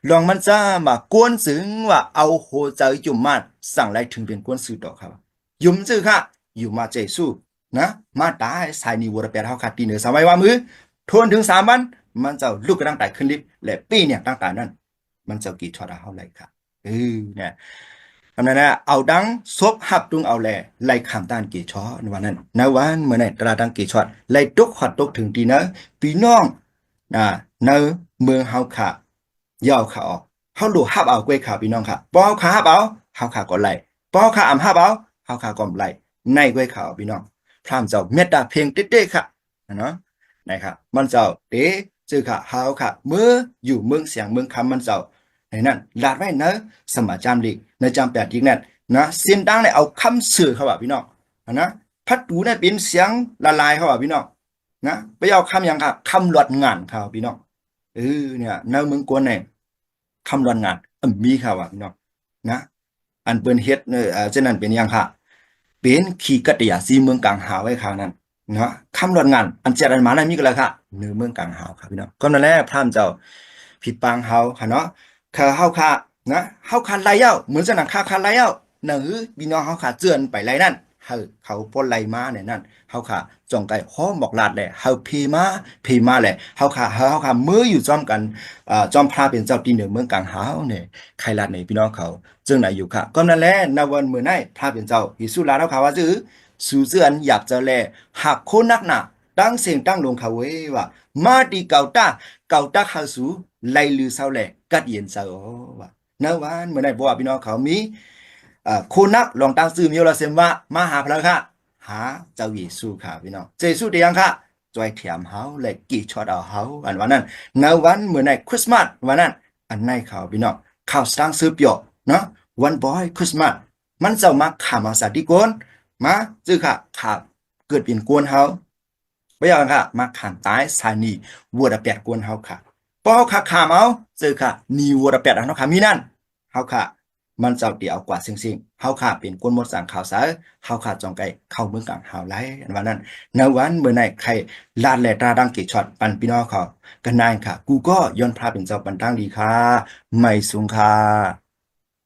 S1: ลองมันจะมากวนสึงว่าเอาโหใจจุ่มมาสั่งไรถึงเป็นกวนซื้อดอกครับยุ่มซื้อค่ะอยู่มาใจสู้นะมาตายสายนิวรเปียเท่าขาดตีเหนือสมัยว่ามือทนถึง3 วันมันจะลุกกระดังแต่ขึ้นลิฟต์และปีเนี่ยตั้งแต่นั้นมันจะกี่ช็อตเท่าไรครับเนี่ยทำนั้นนะเอาดังซบหับตุงเอาแลไล่ขามต้านกี่ช็อตวันนั้นในวันเมื่อไหร่ตราดังกี่ช็อตไล่ตุกหอดตุกถึงตีเนอะพี่น้องในเมืองเฮาค่ะย่อขาออก เฮาโลฮับเอากวยข่าวพี่น้องค่ะป้อขาฮับเอาเฮาขาก็ไล่ป้อขาอำฮับเอาเฮาขาก็ไล่ในกวยข่าวพี่น้องพรามเจ้าเมตตาเพียงเต้ๆค่ะเนาะนะครับมันเจ้าเด้จื้อค่ะเฮาค่ะเมื่ออยู่เมืองเสียงเมืองคำมันเจ้าในนั้นลาดไว้เนอะสมาจามลีในจำแปดอีกนั่นนะเสียงดังเนี่ยเอาคำสื่อเขาว่าพี่น้องนะพัดดูเนี่ยเป็นเสียงละลายเขาว่าพี่น้องนะไปเอาคำอย่างค่ะคำหลอดงานเขาพี่น้องเนี่ยในเมืองกวนเนี่ยคำหลอดงานมีเขาว่าพี่น้องนะอันเปิ้นเฮ็ดเช่นนั้นเป็นอย่างค่ะเป็นขีกัตยาซีเมืองกลางหาไว้คราวนั้นเนาะคำหลอดงานอันเจ็ดอันมาได้มีก็แล้วค่ะเนื้อเมืองกลางหาวครับพี่น้องก็นั่นแหละพร่ำเจ้าพี่ปังเฮาค่ะเนาะคือเฮาค่ะนะเฮาคันไล่เย้าเหมือนจะหนังค่าคันไล่เย้าหนังพี่น้องเฮาค่ะเจือนไปไล่นั่นเขาพ่นไล่มาเนี่ยนั่นเฮาค่ะจงไก่ฮ้อมบอกลาดแหละเฮาเพมาแหละเฮาค่ะมืออยู่จอมกันจอมพระเป็นเจ้าที่เหนือเมืองกลางหาวเนี่ยใครลาดในพี่น้องเขาจึงไหนอยู่ค่ะก็นั่นแหละนวันมื้อไหนพระเป็นเจ้าฮิสุลาเฮาค่ะว่าจื้อสู่เจือนอยากจะแลหักโคนักหนาตั้งเสียงตั้งลงเขาเว้ยว่ามาดีเก่าตาเข้าสู่ไล่ลือเศร้าแหละกัดเย็นเศร้าว่าเนวันเมื่อไหร่บอกว่าพี่น้องเขามีโคนักลองตั้งชื่อมีเราเสมว่ามาหาพระค่ะหาเจ้าเยซูค่ะพี่น้องเจซูเดียงค่ะจอยเถียมเฮาและกี่ช็อตเอาเฮาอันวันนั้นในวันเมื่อไหร่คริสต์มาสวันนั้นอันในเขาพี่น้องข่าวสร้างซื้อเปียวเนาะวันบอยคริสต์มาสมันจะมาขามาสาดิโกนมาจื้อค่ะขาเกิดเป็นกวนเฮาไม่อยากค่ะมาขันตายสานีวัวดะแปดกวนเฮาค่ะพอเฮาค่ะขามเอาจื้อค่ะนีวัวดะแปดเฮาค่ะมีนั่นเฮาค่ะมันเจ้าเดียวกว่าสิ่งเฮาค่ะเป็นกวนหมดสั่งข่าวสารเฮาค่ะจองไก่เข้าเมืองกลางเฮาไหลอันวันนั้นในวันเมื่อไหร่ใครลาดแลตราดังเกช็อตปันพี่น้องเขากันนายค่ะกูก็ย้อนพาเป็นเจ้าปันตั้งดีค่ะไม่สูงค่ะ